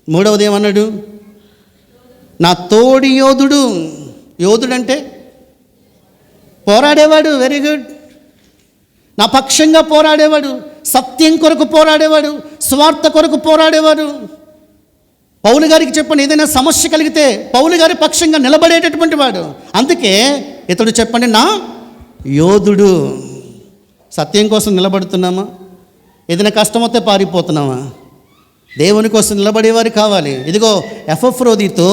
3వది ఏమన్నాడు? నా తోడి యోధుడు. యోధుడు అంటే పోరాడేవాడు. Very good. నా పక్షంగా పోరాడేవాడు, సత్యం కొరకు పోరాడేవాడు, స్వార్థ కొరకు పోరాడేవాడు. పౌలు గారికి చెప్పండి, ఏదైనా సమస్య కలిగితే పౌలు గారి పక్షంగా నిలబడేటటువంటి వాడు. అందుకే ఇతడు చెప్పండి నా యోధుడు. సత్యం కోసం నిలబడుతున్నామా? ఏదైనా కష్టం వస్తే పారిపోతున్నామా? దేవుని కోసం నిలబడేవారు కావాలి. ఇదిగో ఎపఫ్రోదితు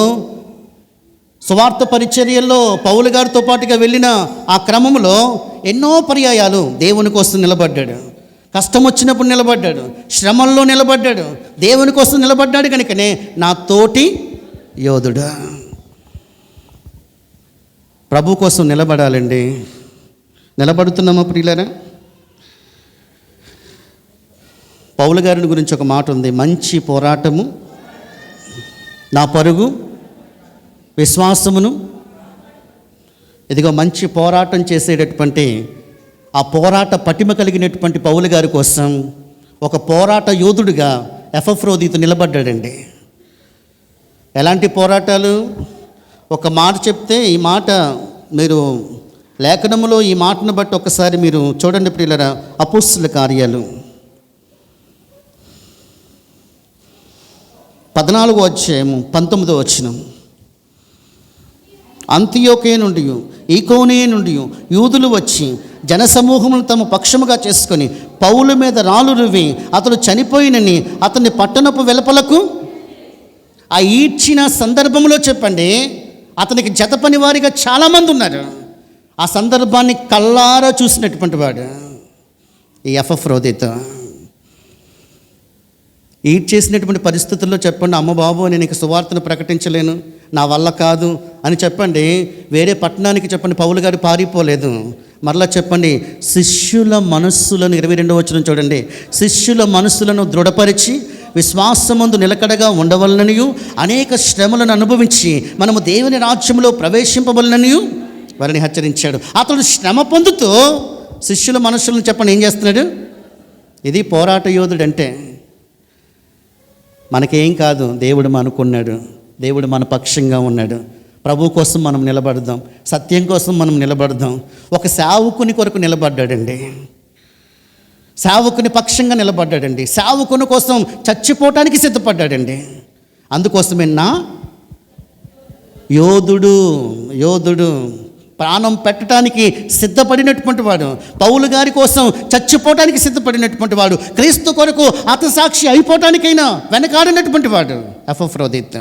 సువార్త పరిచర్యల్లో పౌలు గారితో పాటుగా వెళ్ళిన ఆ క్రమంలో ఎన్నో పర్యాయాలు దేవుని కోసం నిలబడ్డాడు. కష్టం వచ్చినప్పుడు నిలబడ్డాడు, శ్రమల్లో నిలబడ్డాడు, దేవుని కోసం నిలబడ్డాడు. కనుకనే నా తోటి యోధుడు. ప్రభు కోసం నిలబడాలండి. నిలబడుతున్నామా ప్రియులారా? పౌలు గారిని గురించి ఒక మాట ఉంది, మంచి పోరాటము, నా పరుగు విశ్వాసమును. ఇదిగో మంచి పోరాటం చేసేటటువంటి ఆ పోరాట పటిమ కలిగినటువంటి పౌలు గారి కోసం ఒక పోరాట యోధుడిగా ఎపఫ్రోదితు నిలబడ్డాడండి. ఎలాంటి పోరాటాలు? ఒక మాట చెప్తే ఈ మాట మీరు లేఖనములో ఈ మాటను బట్టి ఒకసారి మీరు చూడండి ప్రియులారా. అపోస్తలుల కార్యాలు 14వ అధ్యాయము 19వ వచనం. అంతియోకే నుండి ఈకోనే నుండి యూదులు వచ్చి జనసమూహమును తమ పక్షముగా చేసుకొని పౌలు మీద రాళ్ళు రువ్వి అతడు చనిపోయినని అతన్ని పట్టణపు వెలుపలకు ఆ ఈడ్చిన సందర్భంలో చెప్పండి అతనికి జత పని వారిగా చాలామంది ఉన్నారు. ఆ సందర్భాన్ని కళ్ళారా చూసినటువంటి వాడు ఈ ఎపఫ్రోదితు. ఈడ్ చేసినటువంటి పరిస్థితుల్లో చెప్పండి, అమ్మ బాబు నేను ఇక సువార్తను ప్రకటించలేను, నా వల్ల కాదు అని చెప్పండి. వేరే పట్టణానికి చెప్పండి పౌలు గారు పారిపోలేదు. మరలా చెప్పండి, శిష్యుల మనస్సులను 22వ వచనం చూడండి. శిష్యుల మనస్సులను దృఢపరిచి విశ్వాసమందు నిలకడగా ఉండవలననియు అనేక శ్రమలను అనుభవించి మనము దేవుని రాజ్యంలో ప్రవేశింపవలననియు వారిని హెచ్చరించాడు. అతడు శ్రమ పొందుతూ శిష్యుల మనస్సులను చెప్పండి ఏం చేస్తున్నాడు? ఇది పోరాట యోధుడు అంటే. మనకేం కాదు, దేవుడు మనకున్నాడు, దేవుడు మన పక్షంగా ఉన్నాడు. ప్రభు కోసం మనం నిలబడదాం, సత్యం కోసం మనం నిలబడదాం. ఒక సేవకుని కొరకు నిలబడ్డాడండి, సేవకుని పక్షంగా నిలబడ్డాడండి, సేవకుని కోసం చచ్చిపోవటానికి సిద్ధపడ్డాడండి. అందుకోసమే నా యోధుడు ప్రాణం పెట్టడానికి సిద్ధపడినటువంటి వాడు, పౌలు గారి కోసం చచ్చిపోవటానికి సిద్ధపడినటువంటి వాడు, క్రీస్తు కొరకు హతసాక్షి అయిపోవటానికైనా వెనకాడినటువంటి వాడు ఎపఫ్రోదిత్.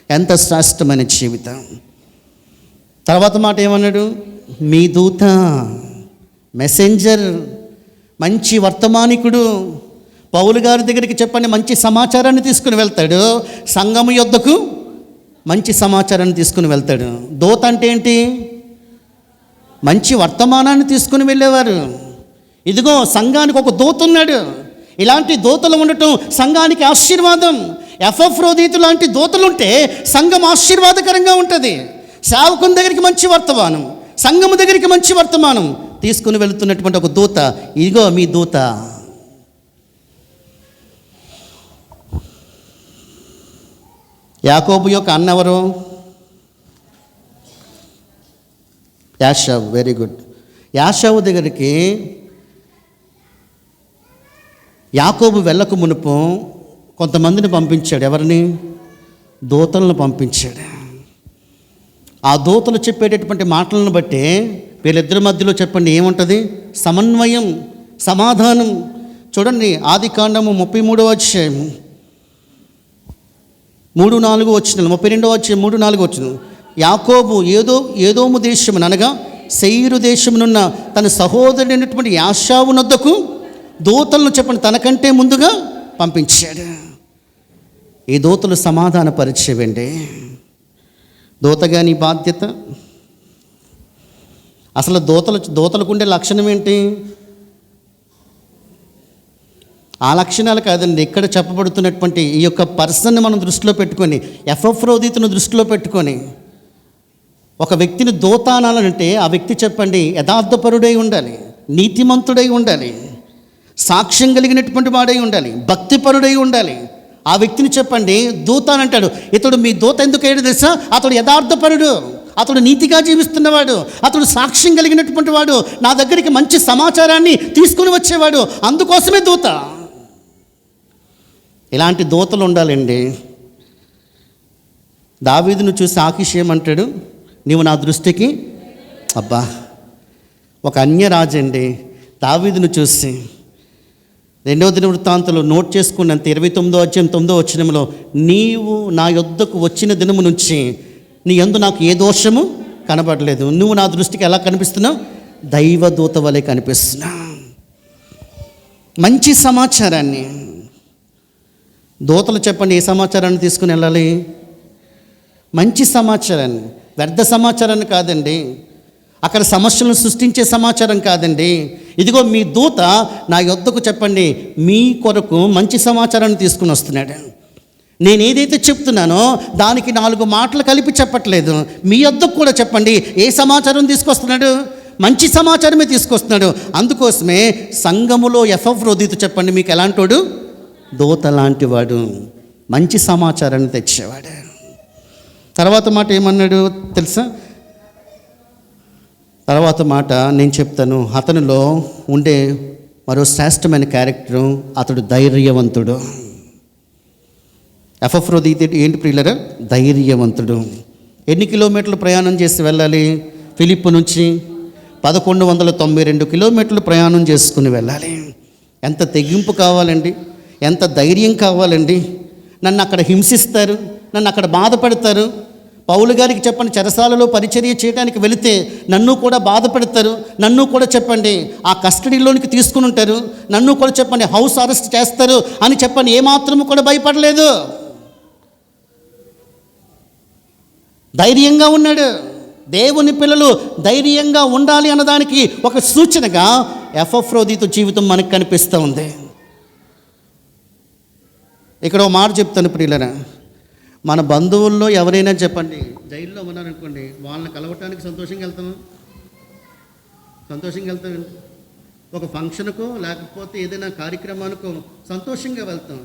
ఎంత శ్రేష్టమైన జీవితం. తర్వాత మాట ఏమన్నాడు? మీ దూత, మెసెంజర్, మంచి వర్తమానికుడు. పౌలు గారి దగ్గరికి చెప్పండి, మంచి సమాచారాన్ని తీసుకుని వెళ్తాడు, సంఘము యొద్దకు మంచి సమాచారాన్ని తీసుకుని వెళ్తాడు. దూత అంటే ఏంటి? మంచి వర్తమానాన్ని తీసుకుని వెళ్ళేవారు. ఇదిగో సంఘానికి ఒక దూత ఉన్నాడు. ఇలాంటి దూతలు ఉండటం సంఘానికి ఆశీర్వాదం. ఎపఫ్రోదితు లాంటి దూతలు ఉంటే సంఘం ఆశీర్వాదకరంగా ఉంటుంది. సేవకుని దగ్గరికి మంచి వర్తమానం, సంఘము దగ్గరికి మంచి వర్తమానం తీసుకుని వెళుతున్నటువంటి ఒక దూత. ఇదిగో మీ దూత. యాకోబు యొక్క అన్న ఎవరు? యాషావు. Very good. యాషావు దగ్గరికి యాకోబు వెళ్ళక మునుపు కొంతమందిని పంపించాడు. ఎవరిని? దూతలను పంపించాడు. ఆ దూతలు చెప్పేటటువంటి మాటలను బట్టి వీళ్ళిద్దరి మధ్యలో చెప్పండి ఏముంటుంది? సమన్వయం, సమాధానం. చూడండి, ఆదికాండము 33వ అధ్యాయం 3-4 వచనాలు, 32వ అధ్యాయం 3-4 వచనాలు. యాకోబు ఏదోము దేశమును అనగా శేయీరు దేశమునున్న తన సహోదరుడైనటువంటి యాషావు నొద్దకు దూతలను చెప్పండి తనకంటే ముందుగా పంపించాడు. ఈ దూతలు సమాధాన పరిచేవండి. దూతగా నీ బాధ్యత. అసలు దూతలకు ఉండే లక్షణం ఏంటి? ఆ లక్షణాలు కాదండి, ఇక్కడ చెప్పబడుతున్నటువంటి ఈ యొక్క పర్సన్ని మనం దృష్టిలో పెట్టుకొని, ఎపఫ్రోదితును దృష్టిలో పెట్టుకొని ఒక వ్యక్తిని దూత అనాలంటే ఆ వ్యక్తి చెప్పండి యథార్థపరుడై ఉండాలి, నీతిమంతుడై ఉండాలి, సాక్ష్యం కలిగినటువంటి వాడై ఉండాలి, భక్తిపరుడై ఉండాలి. ఆ వ్యక్తిని చెప్పండి దూత అని అంటాడు. ఇతడు మీ దూత ఎందుకు అయ్యాడు తెలుసా? అతడు యథార్థపరుడు, అతడు నీతిగా జీవిస్తున్నవాడు, అతడు సాక్ష్యం కలిగినటువంటి వాడు, నా దగ్గరికి మంచి సమాచారాన్ని తీసుకుని వచ్చేవాడు, అందుకోసమే దూత. ఇలాంటి దూతలు ఉండాలండి. దావీదును చూసి ఆకీష్ ఏమంటాడు? నీవు నా దృష్టికి అబ్బా. ఒక అన్యరాజు అండి దావీదును చూసి 2వ దినవృత్తాంతంలో నోట్ చేసుకున్నంత 29వ అధ్యాయం 9వ వచనంలో, నీవు నా యొద్దకు వచ్చిన దినము నుంచి నీ యందు నాకు ఏ దోషము కనబడలేదు, నువ్వు నా దృష్టికి ఎలా కనిపిస్తున్నావు? దైవదూత వలె కనిపిస్తున్నా. మంచి సమాచారాన్ని దూతలు చెప్పండి ఏ సమాచారాన్ని తీసుకుని వెళ్ళాలి? మంచి సమాచారాన్ని, వ్యర్థ సమాచారాన్ని కాదండి, అక్కడ సమస్యలను సృష్టించే సమాచారం కాదండి. ఇదిగో మీ దూత నా యొద్దకు చెప్పండి మీ కొరకు మంచి సమాచారాన్ని తీసుకుని వస్తున్నాడు. నేను ఏదైతే చెప్తున్నానో దానికి 4 మాటలు కలిపి చెప్పట్లేదు. మీ యొద్దకు కూడా చెప్పండి ఏ సమాచారం తీసుకొస్తున్నాడు? మంచి సమాచారమే తీసుకొస్తున్నాడు. అందుకోసమే సంఘములో ఎపఫ్రోదితు చెప్పండి మీకు ఎలాంటోడు? దూత లాంటివాడు, మంచి సమాచారాన్ని తెచ్చేవాడు. తర్వాత మాట ఏమన్నాడు తెలుసా? తర్వాత మాట నేను చెప్తాను. అతనిలో ఉండే మరో శ్రేష్టమైన క్యారెక్టరు, అతడు ధైర్యవంతుడు. ఎపఫ్రోదితు ఏంటి ప్రియులరా? ధైర్యవంతుడు. ఎన్ని కిలోమీటర్లు ప్రయాణం చేసి వెళ్ళాలి? ఫిలిప్పు నుంచి 1192 కిలోమీటర్లు ప్రయాణం చేసుకుని వెళ్ళాలి. ఎంత తెగింపు కావాలండి, ఎంత ధైర్యం కావాలండి. నన్ను అక్కడ హింసిస్తారు, నన్ను అక్కడ బాధ పెడతారు. పౌలు గారికి చెప్పండి చెరసాలలో పరిచర్య చేయడానికి వెళితే నన్ను కూడా బాధ పెడతారు, నన్ను కూడా చెప్పండి ఆ కస్టడీలోనికి తీసుకుని ఉంటారు, నన్ను కూడా చెప్పండి హౌస్ అరెస్ట్ చేస్తారు అని చెప్పండి. ఏమాత్రము కూడా భయపడలేదు, ధైర్యంగా ఉన్నాడు. దేవుని పిల్లలు ధైర్యంగా ఉండాలి అన్నదానికి ఒక సూచనగా ఎపఫ్రోదితు జీవితం మనకు కనిపిస్తూ ఉంది. ఇక్కడ ఒక మాట చెప్తాను ప్రియులరా, మన బంధువుల్లో ఎవరైనా చెప్పండి జైల్లో ఉన్నారనుకోండి, వాళ్ళని కలవటానికి సంతోషంగా వెళ్తాము. ఒక ఫంక్షన్కో లేకపోతే ఏదైనా కార్యక్రమానికో సంతోషంగా వెళ్తాం.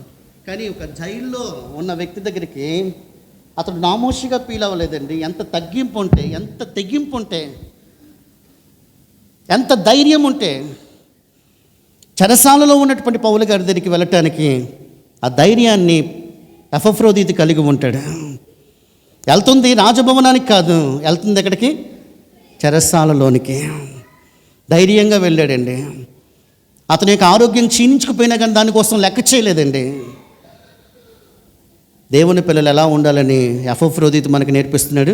కానీ ఒక జైల్లో ఉన్న వ్యక్తి దగ్గరికి అతడు నామోషిగా ఫీల్ అవ్వలేదండి. ఎంత తగ్గింపు ఉంటే, ఎంత తెగింపు ఉంటే, ఎంత ధైర్యం ఉంటే చెరసాలలో ఉన్నటువంటి పౌలు గారి దగ్గరికి వెళ్ళటానికి ఆ ధైర్యాన్ని ఎపఫ్రోదితు కలిగి ఉంటాడు. వెళ్తుంది రాజభవనానికి కాదు, వెళ్తుంది ఎక్కడికి? చెరసాలలోనికి. ధైర్యంగా వెళ్ళాడండి. అతని యొక్క ఆరోగ్యం క్షీణించుకుపోయినా కానీ దానికోసం లెక్క చేయలేదండి. దేవుని పిల్లలు ఎలా ఉండాలని ఎపఫ్రోదితు మనకు నేర్పిస్తున్నాడు.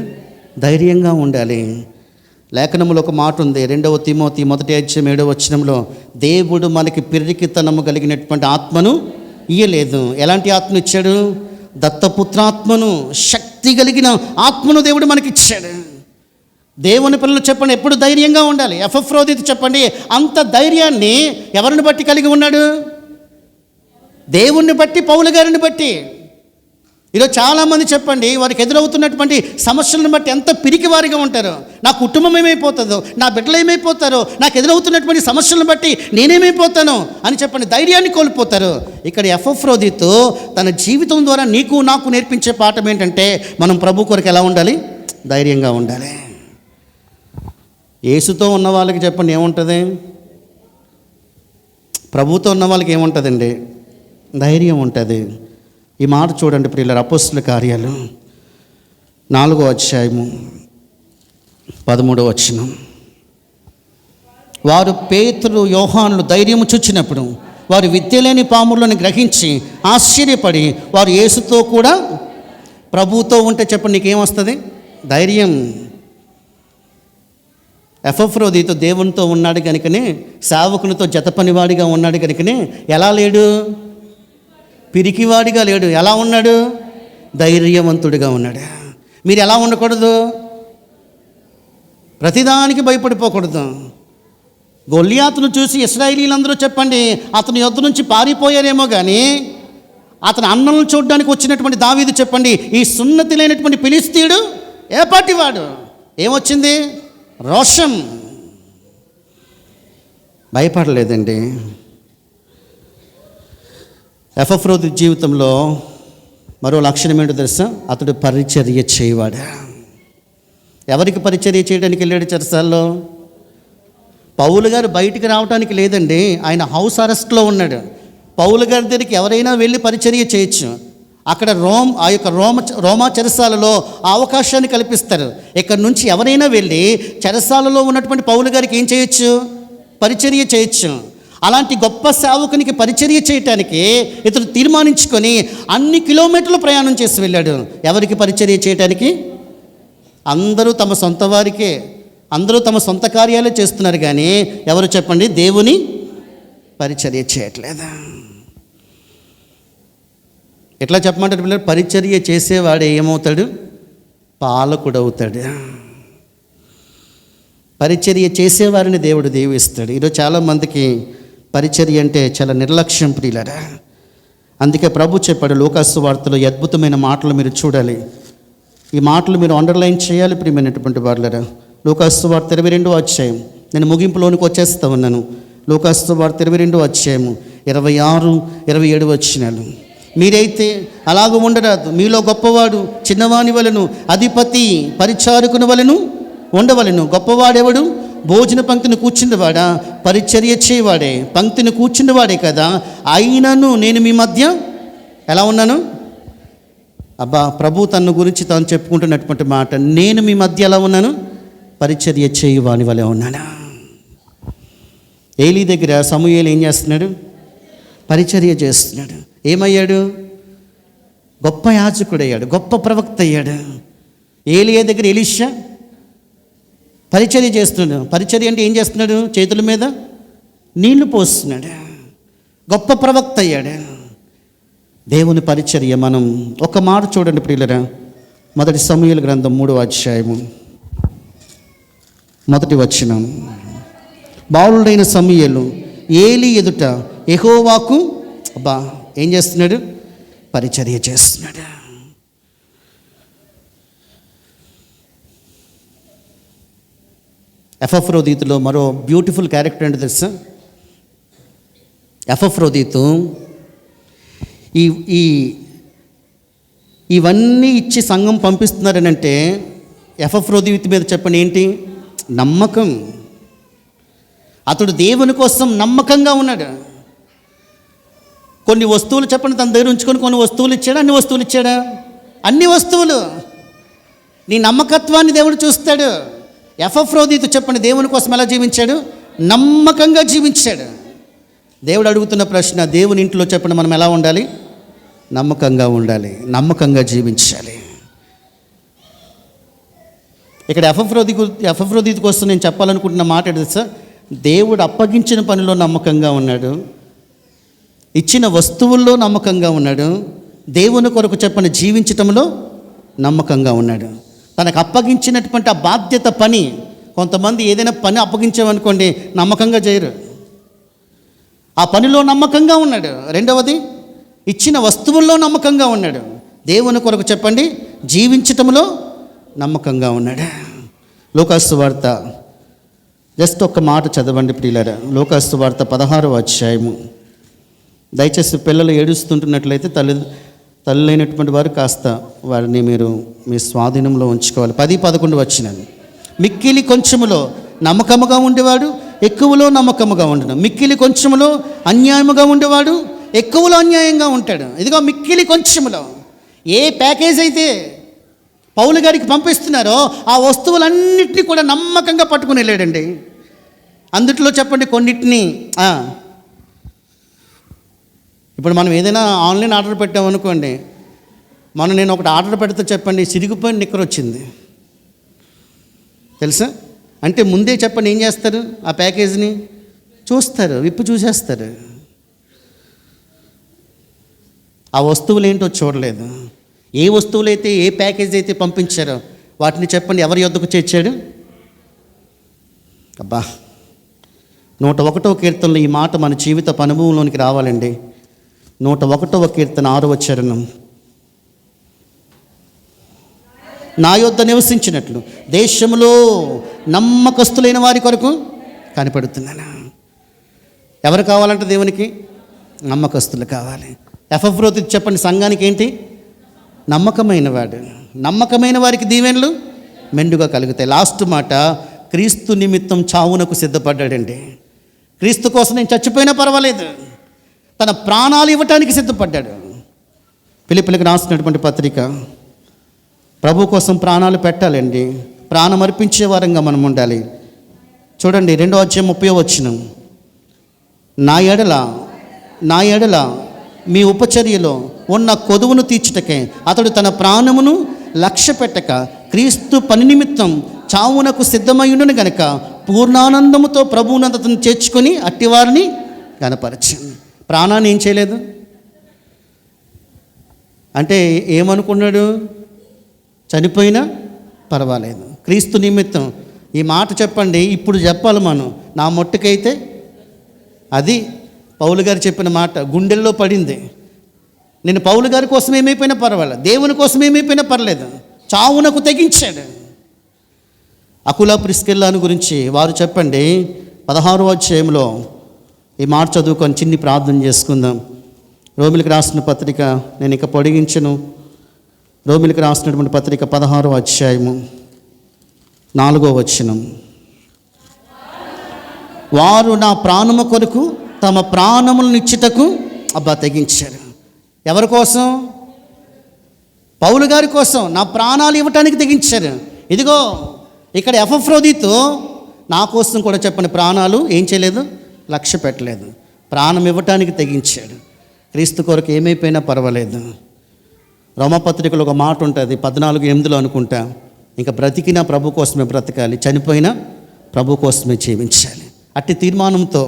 ధైర్యంగా ఉండాలి. లేఖనంలో ఒక మాట ఉంది, 2 తిమోతి 1:7 దేవుడు మనకి పిరికితనము కలిగినటువంటి ఆత్మను ఇయ్యలేదు. ఎలాంటి ఆత్మను ఇచ్చాడు? దత్తపుత్రాత్మను, శక్తి కలిగిన ఆత్మను దేవుడు మనకి ఇచ్చాడు. దేవుని పిల్లలు చెప్పండి, ఎప్పుడు ధైర్యంగా ఉండాలి. ఎపఫ్రోదితు చెప్పండి, అంత ధైర్యాన్ని ఎవరిని బట్టి కలిగి ఉన్నాడు? దేవుణ్ణి బట్టి, పౌలు గారిని బట్టి. ఈరోజు చాలామంది చెప్పండి, వారికి ఎదురవుతున్నటువంటి సమస్యలను బట్టి ఎంత పిరికివారిగా ఉంటారో. నా కుటుంబం ఏమైపోతుందో, నా బిడ్డలు ఏమైపోతారో, నాకు ఎదురవుతున్నటువంటి సమస్యలను బట్టి నేనేమైపోతాను అని చెప్పండి, ధైర్యాన్ని కోల్పోతారు. ఇక్కడ ఎపఫ్రోదితు తన జీవితం ద్వారా నీకు నాకు నేర్పించే పాఠం ఏంటంటే, మనం ప్రభు కొరకు ఎలా ఉండాలి? ధైర్యంగా ఉండాలి. యేసుతో ఉన్న వాళ్ళకి చెప్పండి ఏముంటుంది? ప్రభుతో ఉన్న వాళ్ళకి ఏముంటుందండి? ధైర్యం ఉంటుంది. ఈ మాట చూడండి ప్రియులారా, అపోస్తలుల కార్యాలు 4:13. వారు పేతురు యోహానులు ధైర్యము చూచినప్పుడు వారు విద్య లేని పాములను గ్రహించి ఆశ్చర్యపడి వారు యేసుతో కూడా ప్రభువుతో ఉంటే చెప్పండి నీకేమొస్తుంది? ధైర్యం. ఎపఫ్రోదితు దేవునితో ఉన్నాడు కనుకనే, సేవకునితో జత పనివాడిగా ఉన్నాడు కనుకనే ఎలా లేడు? పిరికివాడిగా లేడు. ఎలా ఉన్నాడు? ధైర్యవంతుడిగా ఉన్నాడు. మీరు ఎలా ఉండకూడదు? ప్రతిదానికి భయపడిపోకూడదు. గొల్లియాతును చూసి ఇశ్రాయేలీలందరూ చెప్పండి అతని యొద్ద నుంచి పారిపోయారేమో కానీ, అతని అన్నలను చూడడానికి వచ్చినటువంటి దావీదు చెప్పండి, ఈ సున్నతి లేనటువంటి ఫిలిష్తీయుడు ఏ పాటివాడు? ఏమొచ్చింది? రోషం. భయపడలేదండి. ఎపఫ్రోదితు జీవితంలో మరో లక్షణం ఏంటో తెలుసా? అతడు పరిచర్య చేయవాడు. ఎవరికి పరిచర్య చేయడానికి వెళ్ళాడు చెరసాల్లో? పౌలు గారు బయటికి రావడానికి లేదండి, ఆయన హౌస్ అరెస్ట్లో ఉన్నాడు. పౌలు గారి దగ్గరికి ఎవరైనా వెళ్ళి పరిచర్య చేయొచ్చు. అక్కడ రోమా చెరసాలలో ఆ అవకాశాన్ని కల్పిస్తారు. ఇక్కడ నుంచి ఎవరైనా వెళ్ళి చెరసాలలో ఉన్నటువంటి పౌలు గారికి ఏం చేయొచ్చు? పరిచర్య చేయొచ్చు. అలాంటి గొప్ప సేవకునికి పరిచర్య చేయటానికి ఇతడు తీర్మానించుకొని అన్ని కిలోమీటర్లు ప్రయాణం చేసి వెళ్ళాడు. ఎవరికి పరిచర్య చేయటానికి? అందరూ తమ సొంత వారికే, అందరూ తమ సొంత కార్యాలే చేస్తున్నారు కానీ ఎవరు చెప్పండి దేవుని పరిచర్య చేయట్లేదా? ఎట్లా చెప్పమంటారు పిల్లలు? పరిచర్య చేసేవాడే ఏమవుతాడు? పాలకుడు అవుతాడు. పరిచర్య చేసేవారిని దేవుడు దీవిస్తాడు. ఈరోజు చాలామందికి పరిచర్య అంటే చాలా నిర్లక్ష్యం ప్రియులారా. అందుకే ప్రభు చెప్పాడు లూకాసు వార్తలో అద్భుతమైన మాటలు మీరు చూడాలి. ఈ మాటలు మీరు అండర్లైన్ చేయాలి ప్రియమైనటువంటి వారులారా. లూకాసు వార్త 22 నేను ముగింపులోనికి వచ్చేస్తా ఉన్నాను. లూకాసు వార్త 22 26, 27 మీరైతే అలాగ ఉండరాదు. మీలో గొప్పవాడు చిన్నవాని వలెను, అధిపతి పరిచారకుని వలెను ఉండవలెను. గొప్పవాడెవడు? భోజన పంక్తిని కూర్చుండేవాడా? పరిచర్య చేయవాడే. పంక్తిని కూర్చుండేవాడే కదా. అయినను నేను మీ మధ్య ఎలా ఉన్నాను? అబ్బా, ప్రభు తన గురించి తాను చెప్పుకుంటున్నటువంటి మాట, నేను మీ మధ్య ఎలా ఉన్నాను? పరిచర్య చేయువాని వలె ఉన్నానా. ఏలీ దగ్గర సమూయేలు ఏం చేస్తున్నాడు? పరిచర్య చేస్తున్నాడు. ఏమయ్యాడు? గొప్ప యాజకుడయ్యాడు, గొప్ప ప్రవక్త అయ్యాడు. ఏలియా దగ్గర ఎలీషా పరిచర్య చేస్తున్నాడు. పరిచర్య అంటే ఏం చేస్తున్నాడు? చేతుల మీద నీళ్లు పోస్తున్నాడు. గొప్ప ప్రవక్త అయ్యాడు. దేవుని పరిచర్య మనం ఒక మాట చూడండి ప్రియులరా. 1 సమూయేలు గ్రంథం 3:1 బాలుడైన సమూయేలు ఏలీ ఎదుట యెహోవాకు ఏం చేస్తున్నాడు? పరిచర్య చేస్తున్నాడు. ఎపఫ్రోదితులో మరో బ్యూటిఫుల్ క్యారెక్టర్ అంటే తెలుసా? ఎపఫ్రోదితు ఈ ఈ ఇవన్నీ ఇచ్చి సంఘం పంపిస్తున్నారనంటే ఎపఫ్రోదితు మీద చెప్పండి ఏంటి? నమ్మకం. అతడు దేవుని కోసం నమ్మకంగా ఉన్నాడు. కొన్ని వస్తువులు చెప్పండి తన దగ్గర ఉంచుకొని కొన్ని వస్తువులు ఇచ్చాడా? అన్ని వస్తువులు ఇచ్చాడా? అన్ని వస్తువులు. నీ నమ్మకత్వాన్ని దేవుడు చూస్తాడు. ఎపఫ్రోదితు చెప్పండి దేవుని కోసం ఎలా జీవించాడు? నమ్మకంగా జీవించాడు. దేవుడు అడుగుతున్న ప్రశ్న, దేవుని ఇంట్లో చెప్పండి మనం ఎలా ఉండాలి? నమ్మకంగా ఉండాలి, నమ్మకంగా జీవించాలి. ఇక్కడ ఎపఫ్రోదితు కోసం నేను చెప్పాలనుకుంటున్న మాట ఏంటి సార్? దేవుడు అప్పగించిన పనిలో నమ్మకంగా ఉన్నాడు, ఇచ్చిన వస్తువుల్లో నమ్మకంగా ఉన్నాడు, దేవుని కొరకు చెప్పని జీవించటంలో నమ్మకంగా ఉన్నాడు. తనకు అప్పగించినటువంటి ఆ బాధ్యత పని, కొంతమంది ఏదైనా పని అప్పగించామనుకోండి నమ్మకంగా చేయరు. ఆ పనిలో నమ్మకంగా ఉన్నాడు. రెండవది ఇచ్చిన వస్తువుల్లో నమ్మకంగా ఉన్నాడు. దేవుని కొరకు చెప్పండి జీవించటంలో నమ్మకంగా ఉన్నాడు. లూకాసు వార్త జస్ట్ ఒక్క మాట చదవండి ప్రియులారా. లూకాసు వార్త 16వ అధ్యాయము. దయచేసి పిల్లలు ఏడుస్తుంటున్నట్లయితే తల్లి వారు కాస్త వారిని మీరు మీ స్వాధీనంలో ఉంచుకోవాలి. 10-11 వచ్చినాను. మిక్కిలి కొంచెములో నమ్మకముగా ఉండేవాడు ఎక్కువలో నమ్మకముగా ఉండను, మిక్కిలి కొంచెములో అన్యాయముగా ఉండేవాడు ఎక్కువలో అన్యాయంగా ఉంటాడు. ఇదిగో మిక్కిలి కొంచెములో ఏ ప్యాకేజ్ అయితే పౌలు గారికి పంపిస్తున్నారో ఆ వస్తువులన్నింటినీ కూడా నమ్మకంగా పట్టుకుని వెళ్ళాడండి. అందుట్లో చెప్పండి కొన్నిటిని ఇప్పుడు మనం ఏదైనా ఆన్లైన్ ఆర్డర్ పెట్టామనుకోండి, నేను ఒకటి ఆర్డర్ పెడితే చెప్పండి చిరిగిపోయిన నిక్కర్ వచ్చింది తెలుసా? అంటే ముందే చెప్పండి ఏం చేస్తారు? ఆ ప్యాకేజీని చూస్తారు, విప్పు చూసేస్తారు. ఆ వస్తువులు ఏంటో చూడలేదు. ఏ వస్తువులైతే ఏ ప్యాకేజ్ అయితే పంపించారో వాటిని చెప్పండి ఎవరి యొద్దకు చేర్చాడు? అబ్బా, 101వ కీర్తనలో ఈ మాట మన జీవిత అనుభవంలోనికి రావాలండి. 101వ కీర్తన 6వ చరణం. నా యొద్ద నివసించినట్లు దేశంలో నమ్మకస్తులైన వారి కొరకు కనిపెడుతున్నాను. ఎవరు కావాలంటే దేవునికి? నమ్మకస్తులు కావాలి. ఎపఫ్రోదితు చెప్పండి సంఘానికి ఏంటి? నమ్మకమైన వాడు. నమ్మకమైన వారికి దీవెనలు మెండుగా కలుగుతాయి. లాస్ట్ మాట, క్రీస్తు నిమిత్తం చావునకు సిద్ధపడ్డాడండి. క్రీస్తు కోసం నేను చచ్చిపోయినా పర్వాలేదు, తన ప్రాణాలు ఇవ్వటానికి సిద్ధపడ్డాడు. ఫిలిప్పీయులకు రాసినటువంటి పత్రిక, ప్రభు కోసం ప్రాణాలు పెట్టాలండి, ప్రాణం అర్పించే వారంగా మనం ఉండాలి. చూడండి 2వ అధ్యాయం 30వ వచనం. నా ఎడల మీ ఉపచర్యలో ఉన్న కొదువును తీర్చుటకే అతడు తన ప్రాణమును లక్ష్య పెట్టక క్రీస్తు పని నిమిత్తం చావునకు సిద్ధమయ్యుండును గనక పూర్ణానందముతో ప్రభువునంతను చేర్చుకొని అట్టివారిని గనపరచండి. ప్రాణాన్ని ఏం చేయలేదు అంటే ఏమనుకున్నాడు? చనిపోయినా పర్వాలేదు క్రీస్తు నిమిత్తం. ఈ మాట చెప్పండి ఇప్పుడు చెప్పాలి మనం. నా మొట్టుకైతే అది పౌలు గారు చెప్పిన మాట గుండెల్లో పడింది. నేను పౌలు గారి కోసం ఏమైపోయినా పర్వాలేదు, దేవుని కోసం ఏమైపోయినా పర్లేదు, చావునకు తెగించాడు. అకుల ప్రిస్కిల్లాను గురించి వారు చెప్పండి 16వ అధ్యాయంలో ఈ మాట చదువుకొని చిన్ని ప్రార్థన చేసుకుందాం. రోమిలికి రాసిన పత్రిక నేను ఇక పొడిగించను. రోమిలికి రాసినటువంటి పత్రిక 16వ అధ్యాయము 4వ వచనం. వారు నా ప్రాణము కొరకు తమ ప్రాణములను ఇచ్చుటకు తెగించారు. ఎవరి కోసం? పౌలు గారి కోసం నా ప్రాణాలు ఇవ్వటానికి తెగించారు. ఇదిగో ఇక్కడ ఎపఫ్రోదితు నా కోసం కూడా చెప్పని ప్రాణాలు ఏం చేయలేదు, లక్ష్య పెట్టలేదు, ప్రాణం ఇవ్వటానికి తెగించాడు. క్రీస్తు కొరకు ఏమైపోయినా పర్వాలేదు. రోమపత్రికలో ఒక మాట ఉంటుంది 14:8 అనుకుంటా, ఇంకా బ్రతికినా ప్రభు కోసమే బ్రతకాలి, చనిపోయినా ప్రభు కోసమే జీవించాలి. అట్టి తీర్మానంతో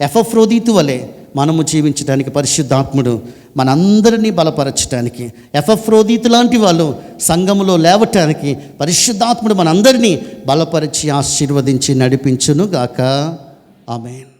ఎపఫ్రోదితు వలె మనము జీవించడానికి పరిశుద్ధాత్ముడు మనందరినీ బలపరచడానికి, ఎపఫ్రోదితు లాంటి వాళ్ళు సంఘములో లేవటానికి పరిశుద్ధాత్ముడు మనందరినీ బలపరిచి ఆశీర్వదించి నడిపించును గాక. ఆమేన్.